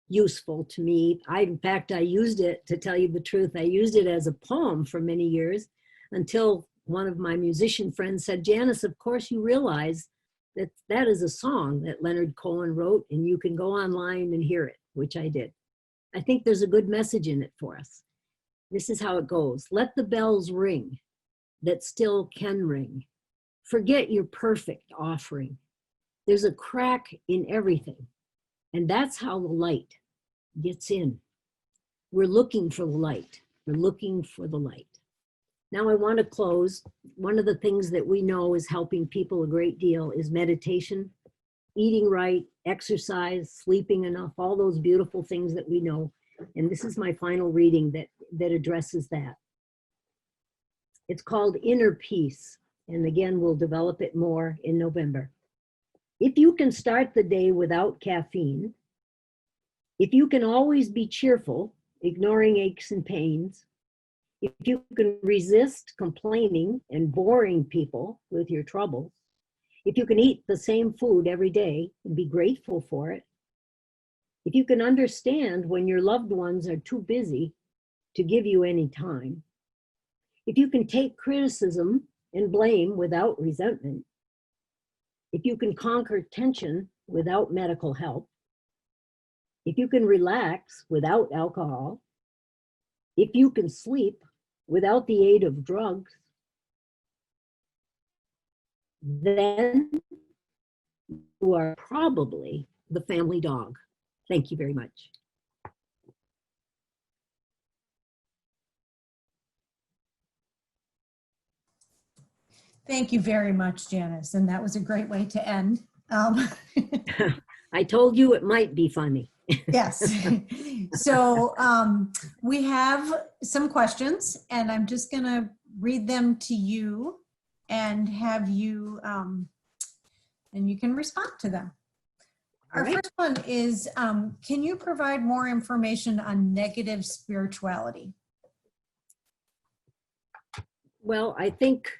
useful to me, in fact, I used it, to tell you the truth, I used it as a poem for many years until one of my musician friends said, Janice, of course you realize that that is a song that Leonard Cohen wrote and you can go online and hear it, which I did. I think there's a good message in it for us. This is how it goes. Let the bells ring that still can ring. Forget your perfect offering. There's a crack in everything. And that's how the light gets in. We're looking for the light. We're looking for the light. Now I want to close. One of the things that we know is helping people a great deal is meditation, eating right, exercise, sleeping enough, all those beautiful things that we know. And this is my final reading that addresses that. It's called Inner Peace. And again, we'll develop it more in November. If you can start the day without caffeine, if you can always be cheerful, ignoring aches and pains, if you can resist complaining and boring people with your troubles, if you can eat the same food every day and be grateful for it, if you can understand when your loved ones are too busy to give you any time, if you can take criticism and blame without resentment, if you can conquer tension without medical help, if you can relax without alcohol, if you can sleep without the aid of drugs, then you are probably the family dog. Thank you very much.
Thank you very much, Janice. And that was a great way to end.
I told you it might be funny.
Yes. So we have some questions and I'm just going to read them to you and have you, and you can respond to them. Our first one is, can you provide more information on negative spirituality?
Well, I think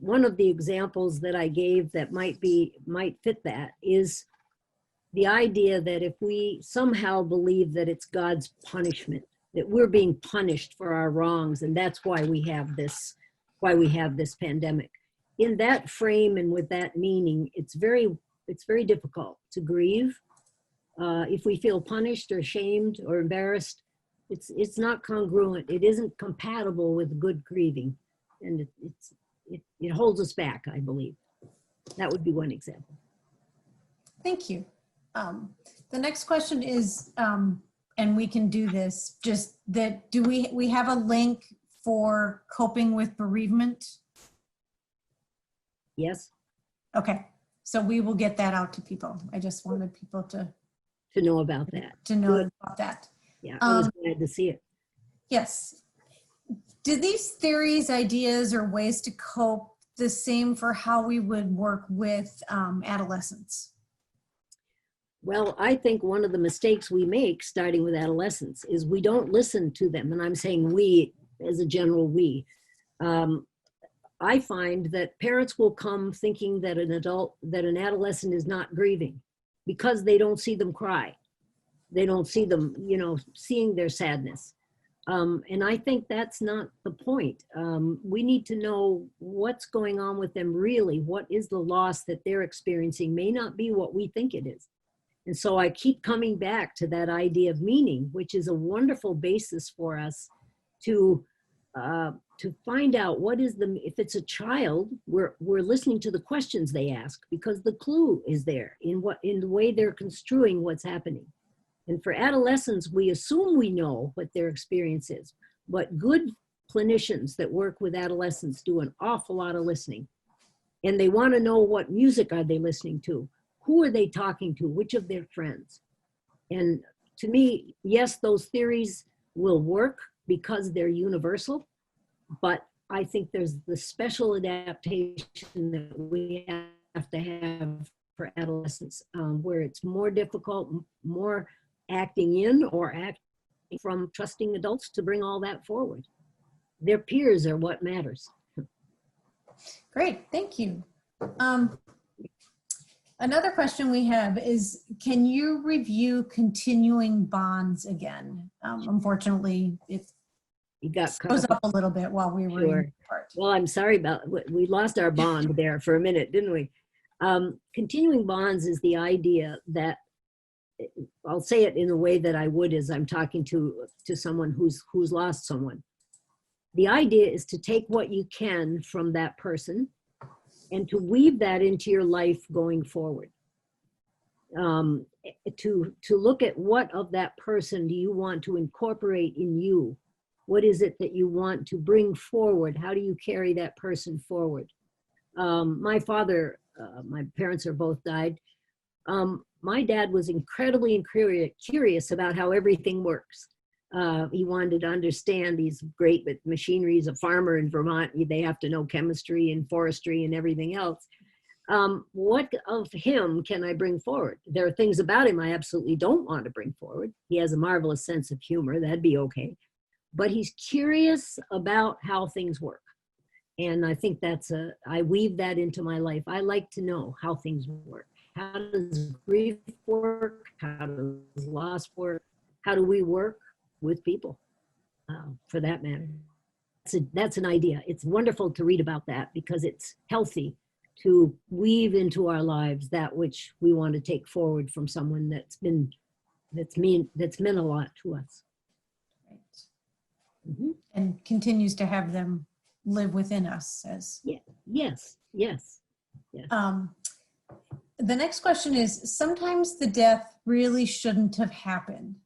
one of the examples that I gave that might fit that is the idea that if we somehow believe that it's God's punishment, that we're being punished for our wrongs, and that's why we have this pandemic. In that frame and with that meaning, it's very difficult to grieve. If we feel punished or shamed or embarrassed, it's not congruent. It isn't compatible with good grieving. And it holds us back, I believe. That would be one example.
Thank you. The next question is, and we can do this, just that, do we have a link for coping with bereavement?
Yes.
Okay, so we will get that out to people. I just wanted people to
know about that.
To know about that.
Yeah, I was glad to see it.
Yes. Do these theories, ideas, or ways to cope the same for how we would work with adolescents?
Well, I think one of the mistakes we make starting with adolescents is we don't listen to them. And I'm saying we as a general we. I find that parents will come thinking that an adolescent is not grieving because they don't see them cry. They don't see them, seeing their sadness. And I think that's not the point. We need to know what's going on with them really. What is the loss that they're experiencing may not be what we think it is. And so I keep coming back to that idea of meaning, which is a wonderful basis for us to find out if it's a child, we're listening to the questions they ask because the clue is there in the way they're construing what's happening. And for adolescents, we assume we know what their experience is, but good clinicians that work with adolescents do an awful lot of listening. And they want to know what music are they listening to? Who are they talking to? Which of their friends? And to me, yes, those theories will work because they're universal, but I think there's the special adaptation that we have to have for adolescents, where it's more difficult, more acting in or acting from trusting adults to bring all that forward. Their peers are what matters.
Great, thank you. Another question we have is, can you review continuing bonds again? Unfortunately, it goes up a little bit while we were in the part.
Well, I'm sorry we lost our bond there for a minute, didn't we? Continuing bonds is the idea that, I'll say it in a way that I would as I'm talking to someone who's lost someone. The idea is to take what you can from that person and to weave that into your life going forward. To look at what of that person do you want to incorporate in you? What is it that you want to bring forward? How do you carry that person forward? My father, my parents are both died. My dad was incredibly curious about how everything works. He wanted to understand. He's great with machinery. He's a farmer in Vermont. They have to know chemistry and forestry and everything else. What of him can I bring forward? There are things about him I absolutely don't want to bring forward. He has a marvelous sense of humor. That'd be okay. But he's curious about how things work. And I think I weave that into my life. I like to know how things work. How does grief work? How does loss work? How do we work with people, for that matter? That's an idea. It's wonderful to read about that because it's healthy to weave into our lives that which we want to take forward from someone that's meant a lot to us.
Right.
Mm-hmm.
And continues to have them live within us as.
Yeah. Yes.
The next question is, sometimes the death really shouldn't have happened.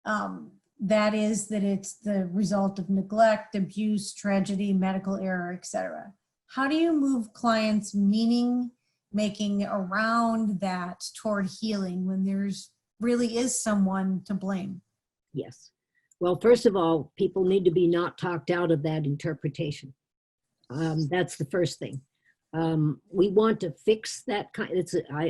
That is that it's the result of neglect, abuse, tragedy, medical error, etc. How do you move clients' meaning making around that toward healing when there's really is someone to blame?
Yes. Well, first of all, people need to be not talked out of that interpretation. That's the first thing. We want to fix that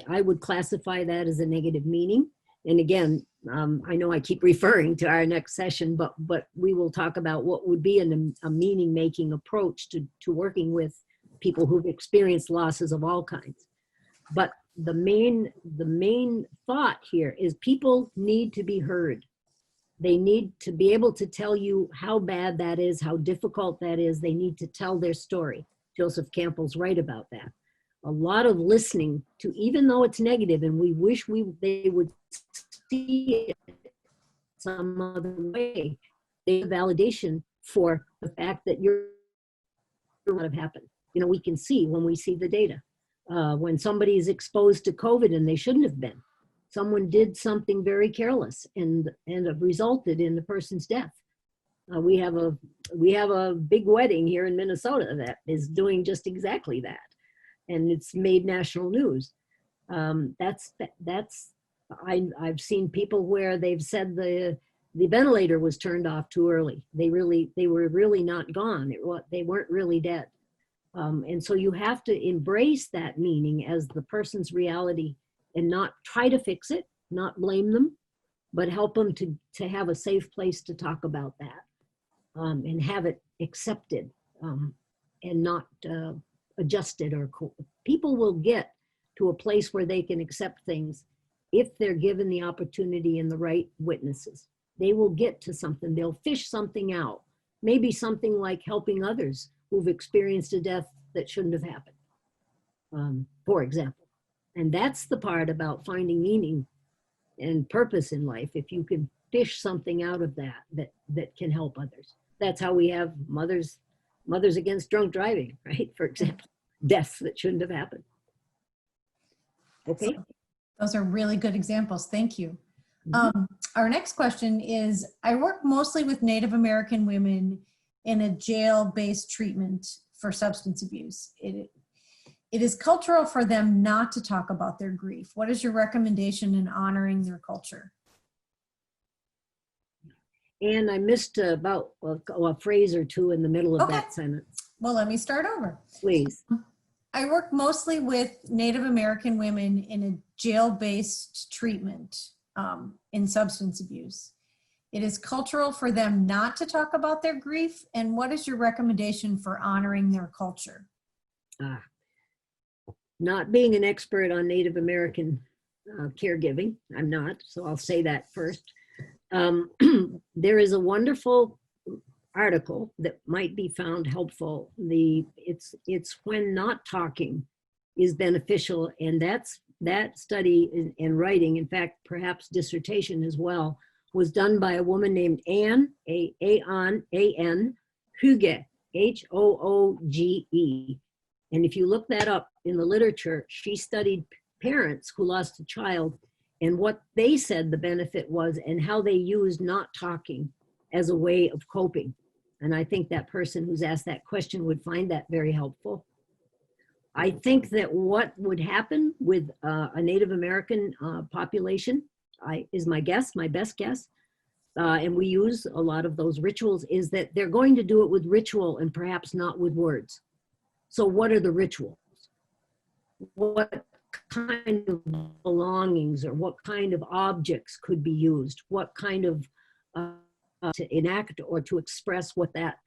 I would classify that as a negative meaning. And again, I know I keep referring to our next session, but we will talk about what would be a meaning-making approach to working with people who've experienced losses of all kinds. But the main thought here is people need to be heard. They need to be able to tell you how bad that is, how difficult that is. They need to tell their story. Joseph Campbell's right about that. A lot of listening to, even though it's negative, and we wish they would see it some other way, they have validation for the fact that what have happened. We can see when we see the data. When somebody is exposed to COVID and they shouldn't have been, someone did something very careless and resulted in the person's death. We have a big wedding here in Minnesota that is doing just exactly that, and it's made national news. I've seen people where they've said the ventilator was turned off too early. They were really not gone. They weren't really dead. And so you have to embrace that meaning as the person's reality and not try to fix it, not blame them, but help them to have a safe place to talk about that, and have it accepted. not adjusted, or people will get to a place where they can accept things if they're given the opportunity and the right witnesses. They will get to something. They'll fish something out. Maybe something like helping others who've experienced a death that shouldn't have happened, for example. And that's the part about finding meaning and purpose in life. If you can fish something out of that can help others. That's how we have mothers against drunk driving, right? For example, deaths that shouldn't have happened. Okay.
Those are really good examples. Thank you. Our next question is, I work mostly with Native American women in a jail-based treatment for substance abuse. It is cultural for them not to talk about their grief. What is your recommendation in honoring their culture?
And I missed about a phrase or two in the middle of that sentence.
Well, let me start over.
Please.
I work mostly with Native American women in a jail-based treatment in substance abuse. It is cultural for them not to talk about their grief. And what is your recommendation for honoring their culture?
Not being an expert on Native American caregiving, I'm not, so I'll say that first. There is a wonderful article that might be found helpful. It's when not talking is beneficial, and that study and writing, in fact, perhaps dissertation as well, was done by a woman named Anne, A-N, Hooge, H-O-O-G-E. And if you look that up in the literature, she studied parents who lost a child and what they said the benefit was and how they used not talking as a way of coping. And I think that person who's asked that question would find that very helpful. I think that what would happen with a Native American population is my best guess, and we use a lot of those rituals, is that they're going to do it with ritual and perhaps not with words. So what are the rituals? What kind of belongings or what kind of objects could be used? What kind of to enact or to express what that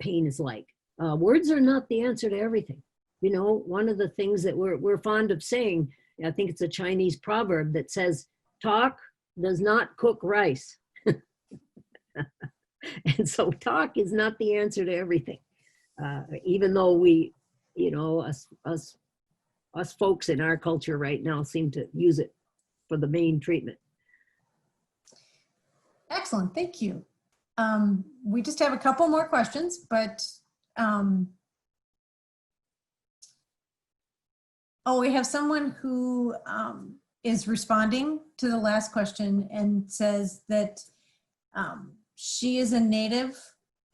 pain is like? Words are not the answer to everything. You know, one of the things that we're fond of saying, I think it's a Chinese proverb that says, talk does not cook rice. And so talk is not the answer to everything. Even though we, you know, us folks in our culture right now seem to use it for the main treatment.
Excellent, thank you. We just have a couple more questions, but we have someone who is responding to the last question and says that she is a Native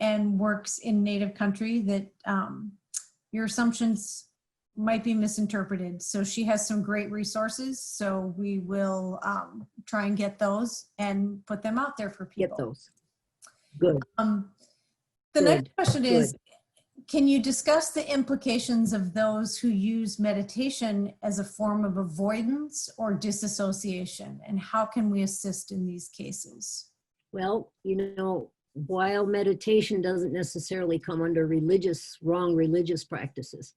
and works in Native country, that your assumptions might be misinterpreted. So she has some great resources. So we will try and get those and put them out there for people.
Get those. Good.
The next question is, can you discuss the implications of those who use meditation as a form of avoidance or disassociation? And how can we assist in these cases?
Well, you know, while meditation doesn't necessarily come under wrong religious practices,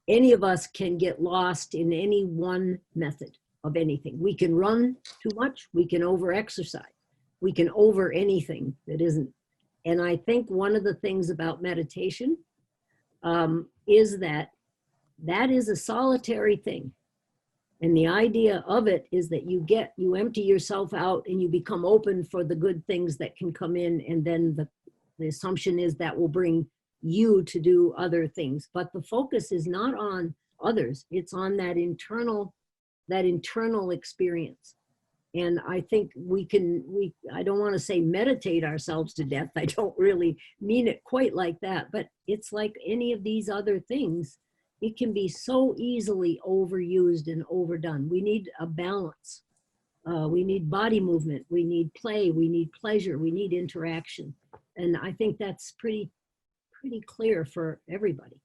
any of us can get lost in any one method of anything. We can run too much, we can over-exercise, we can over anything that isn't. And I think one of the things about meditation is that is a solitary thing. And the idea of it is that you empty yourself out and you become open for the good things that can come in. And then the assumption is that will bring you to do other things. But the focus is not on others. It's on that internal experience. And I think I don't want to say meditate ourselves to death. I don't really mean it quite like that, but it's like any of these other things. It can be so easily overused and overdone. We need a balance. We need body movement. We need play. We need pleasure. We need interaction. And I think that's pretty clear for everybody.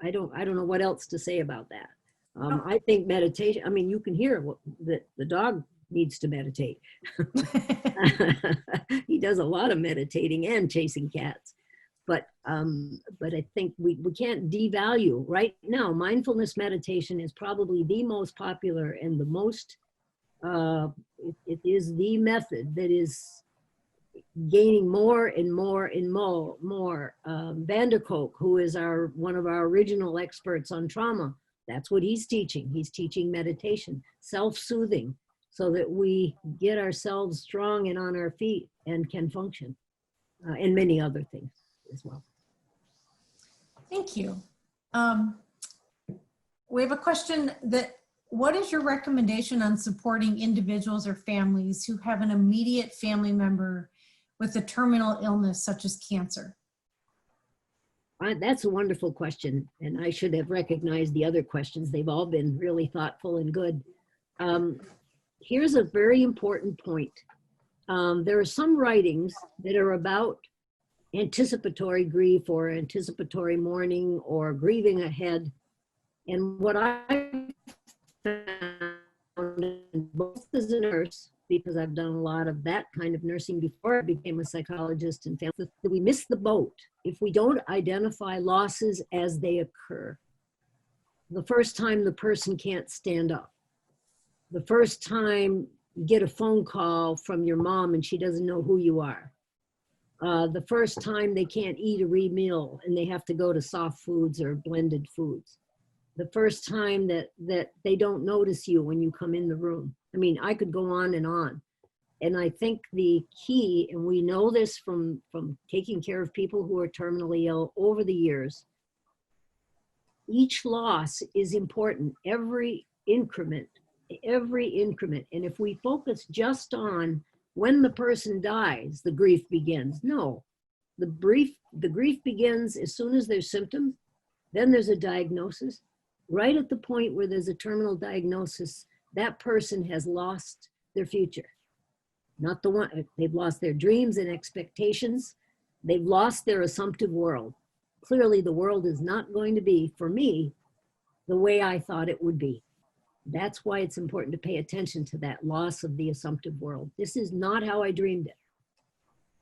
I don't know what else to say about that. I think meditation, I mean, you can hear that the dog needs to meditate. He does a lot of meditating and chasing cats. But I think we can't devalue right now. Mindfulness meditation is probably the most popular and the most, it is the method that is gaining more and more and more. Vanderkolk, who is one of our original experts on trauma, that's what he's teaching. He's teaching meditation, self-soothing, so that we get ourselves strong and on our feet and can function, and many other things as well.
Thank you. We have a question that, what is your recommendation on supporting individuals or families who have an immediate family member with a terminal illness such as cancer?
That's a wonderful question, and I should have recognized the other questions. They've all been really thoughtful and good. Here's a very important point. There are some writings that are about anticipatory grief or anticipatory mourning or grieving ahead. And what I found, both as a nurse, because I've done a lot of that kind of nursing before I became a psychologist, and found that we miss the boat if we don't identify losses as they occur. The first time the person can't stand up, the first time you get a phone call from your mom and she doesn't know who you are, the first time they can't eat a meal and they have to go to soft foods or blended foods, the first time that they don't notice you when you come in the room. I mean, I could go on. And I think the key, and we know this from taking care of people who are terminally ill over the years, each loss is important, every increment. And if we focus just on when the person dies, the grief begins. No, the grief begins as soon as there's symptoms, then there's a diagnosis. Right at the point where there's a terminal diagnosis, that person has lost their future. Not the one, they've lost their dreams and expectations. They've lost their assumptive world. Clearly the world is not going to be, for me, the way I thought it would be. That's why it's important to pay attention to that loss of the assumptive world. This is not how I dreamed it.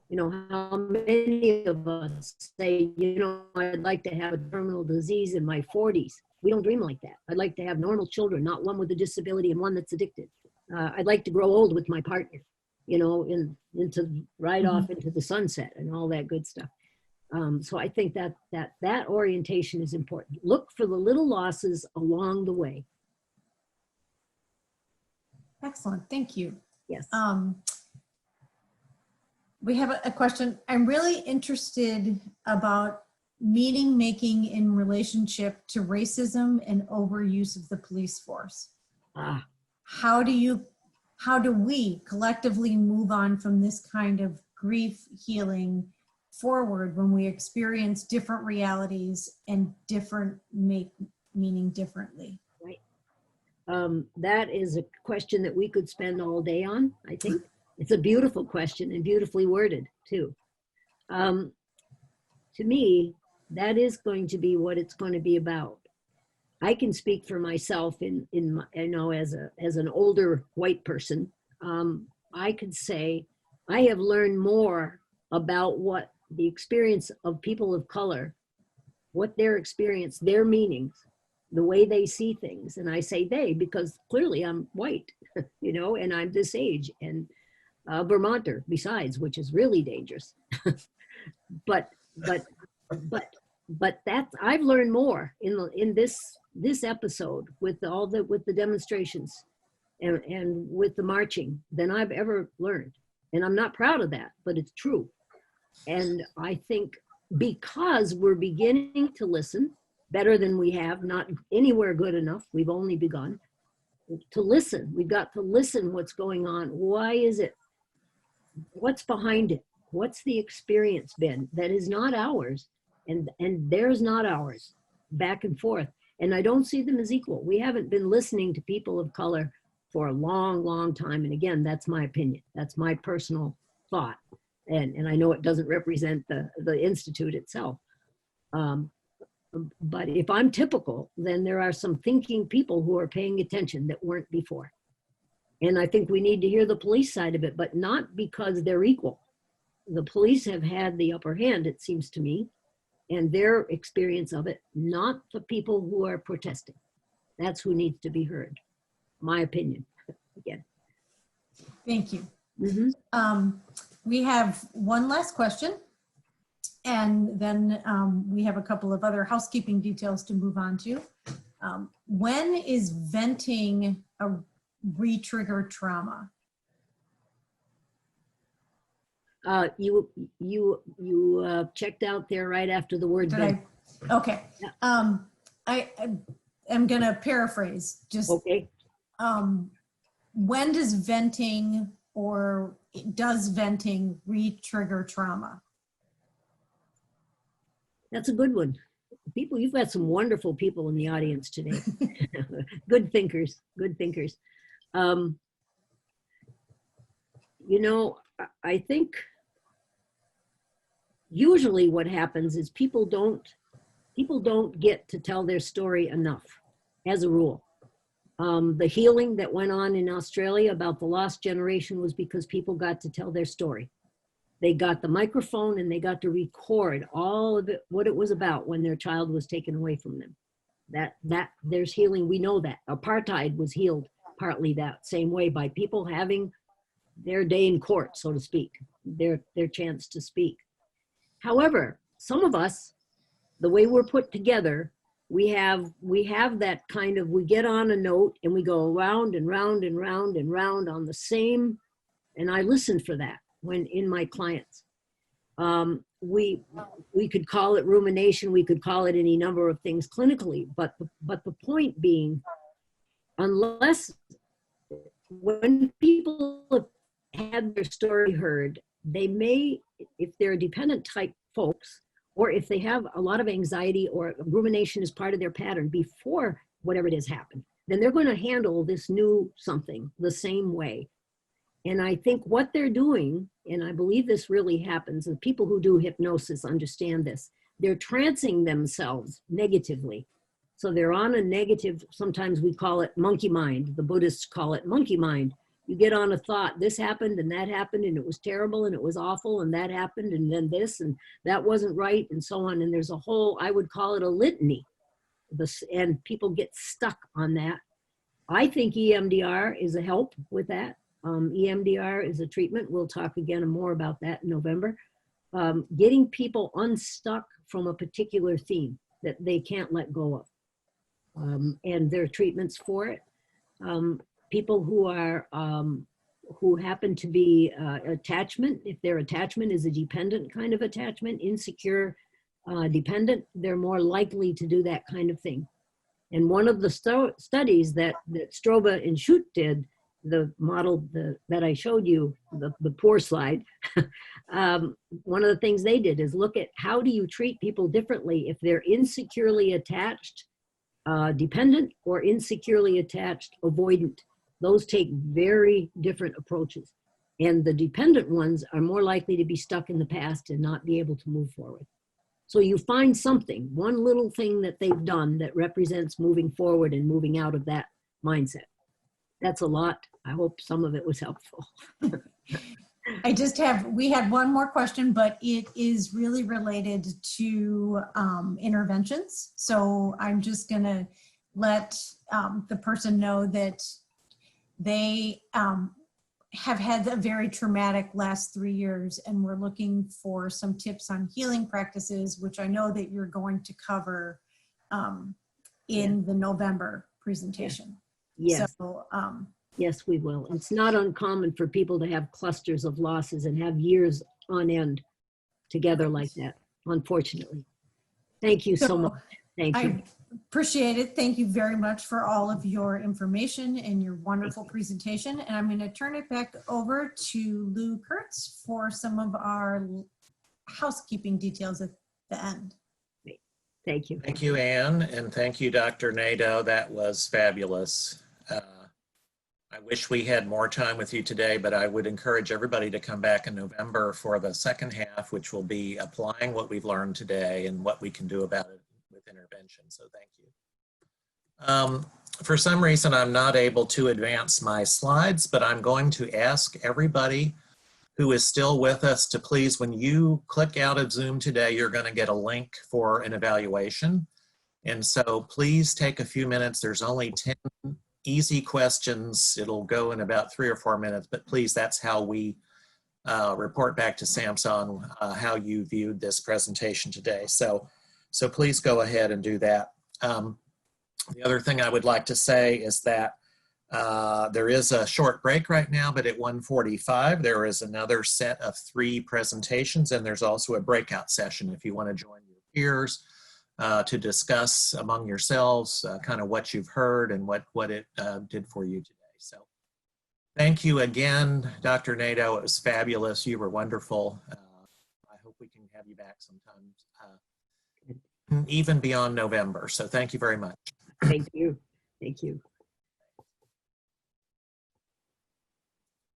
You know, how many of us say, you know, I'd like to have a terminal disease in my 40s. We don't dream like that. I'd like to have normal children, not one with a disability and one that's addicted. I'd like to grow old with my partner, you know, off into the sunset and all that good stuff. So I think that orientation is important. Look for the little losses along the way.
Excellent, thank you.
Yes.
We have a question. I'm really interested about meaning making in relationship to racism and overuse of the police force. How do we collectively move on from this kind of grief healing forward when we experience different realities and different meaning differently?
Right. That is a question that we could spend all day on, I think. It's a beautiful question and beautifully worded too. To me, that is going to be what it's going to be about. I can speak for myself as an older white person. I could say I have learned more about what the experience of people of color, what their experience, their meanings, the way they see things. And I say they because clearly I'm white, you know, and I'm this age, and Vermonter besides, which is really dangerous. but that's, I've learned more in this episode with the demonstrations and with the marching than I've ever learned. And I'm not proud of that, but it's true. And I think because we're beginning to listen better than we have, not anywhere good enough, we've only begun to listen. We've got to listen what's going on. Why is it? What's behind it? What's the experience been that is not ours? And theirs not ours, back and forth. And I don't see them as equal. We haven't been listening to people of color for a long, long time. And again, that's my opinion. That's my personal thought. And I know it doesn't represent the Institute itself. But if I'm typical, then there are some thinking people who are paying attention that weren't before. And I think we need to hear the police side of it, but not because they're equal. The police have had the upper hand, it seems to me, and their experience of it, not the people who are protesting. That's who needs to be heard, my opinion, again.
Thank you.
Mhm.
We have one last question, and then we have a couple of other housekeeping details to move on to. When is venting a re-trigger trauma?
You checked out there right after the word
Did
vent.
I? Okay.
Yeah.
I am going to paraphrase. Just
Okay.
when does venting, or does venting re-trigger trauma?
That's a good one. People, you've got some wonderful people in the audience today. Good thinkers, good thinkers. You know, I think usually what happens is people don't get to tell their story enough, as a rule. The healing that went on in Australia about the lost generation was because people got to tell their story. They got the microphone and they got to record all of it, what it was about when their child was taken away from them. That there's healing, we know that. Apartheid was healed partly that same way by people having their day in court, so to speak, their chance to speak. However, some of us, the way we're put together, we have that kind of, we get on a note and we go around and round and round and round on the same, and I listen for that when in my clients. We could call it rumination, we could call it any number of things clinically, but the point being, unless when people have had their story heard, they may, if they're dependent type folks, or if they have a lot of anxiety or rumination is part of their pattern before whatever it has happened, then they're going to handle this new something the same way. And I think what they're doing, and I believe this really happens, and people who do hypnosis understand this, they're trancing themselves negatively. So they're on a negative, sometimes we call it monkey mind. The Buddhists call it monkey mind. You get on a thought, this happened and that happened and it was terrible and it was awful and that happened and then this and that wasn't right and so on. And there's a whole, I would call it a litany. And people get stuck on that. I think EMDR is a help with that. EMDR is a treatment. We'll talk again more about that in November. Getting people unstuck from a particular theme that they can't let go of. And there are treatments for it. People who are, who happen to be attachment, if their attachment is a dependent kind of attachment, insecure, dependent, they're more likely to do that kind of thing. And one of the studies that Stroba and Schutt did, the model that I showed you, the poor slide, one of the things they did is look at how do you treat people differently if they're insecurely attached, dependent, or insecurely attached, avoidant. Those take very different approaches. And the dependent ones are more likely to be stuck in the past and not be able to move forward. So you find something, one little thing that they've done that represents moving forward and moving out of that mindset. That's a lot. I hope some of it was helpful.
We had one more question, but it is really related to interventions. So I'm just gonna let the person know that they have had a very traumatic last 3 years, and we're looking for some tips on healing practices, which I know that you're going to cover in the November presentation.
Yes.
So,
Yes, we will. It's not uncommon for people to have clusters of losses and have years on end together like that, unfortunately. Thank you so much. Thank you.
I appreciate it. Thank you very much for all of your information and your wonderful presentation. And I'm going to turn it back over to Lou Kurtz for some of our housekeeping details at the end.
Thank you.
Thank you, Anne, and thank you, Dr. Nadeau. That was fabulous. I wish we had more time with you today, but I would encourage everybody to come back in November for the second half, which will be applying what we've learned today and what we can do about it with intervention. So thank you. For some reason, I'm not able to advance my slides, but I'm going to ask everybody who is still with us to please, when you click out of Zoom today, you're going to get a link for an evaluation. And so please take a few minutes. There's only 10 easy questions. It'll go in about 3 or 4 minutes, but please, that's how we report back to SAMHSA how you viewed this presentation today. So please go ahead and do that. The other thing I would like to say is that there is a short break right now, but at 1:45, there is another set of 3 presentations, and there's also a breakout session if you want to join your peers to discuss among yourselves kind of what you've heard and what it did for you today. So thank you again, Dr. Nadeau. It was fabulous. You were wonderful. I hope we can have you back sometime, even beyond November. So thank you very much.
Thank you. Thank you.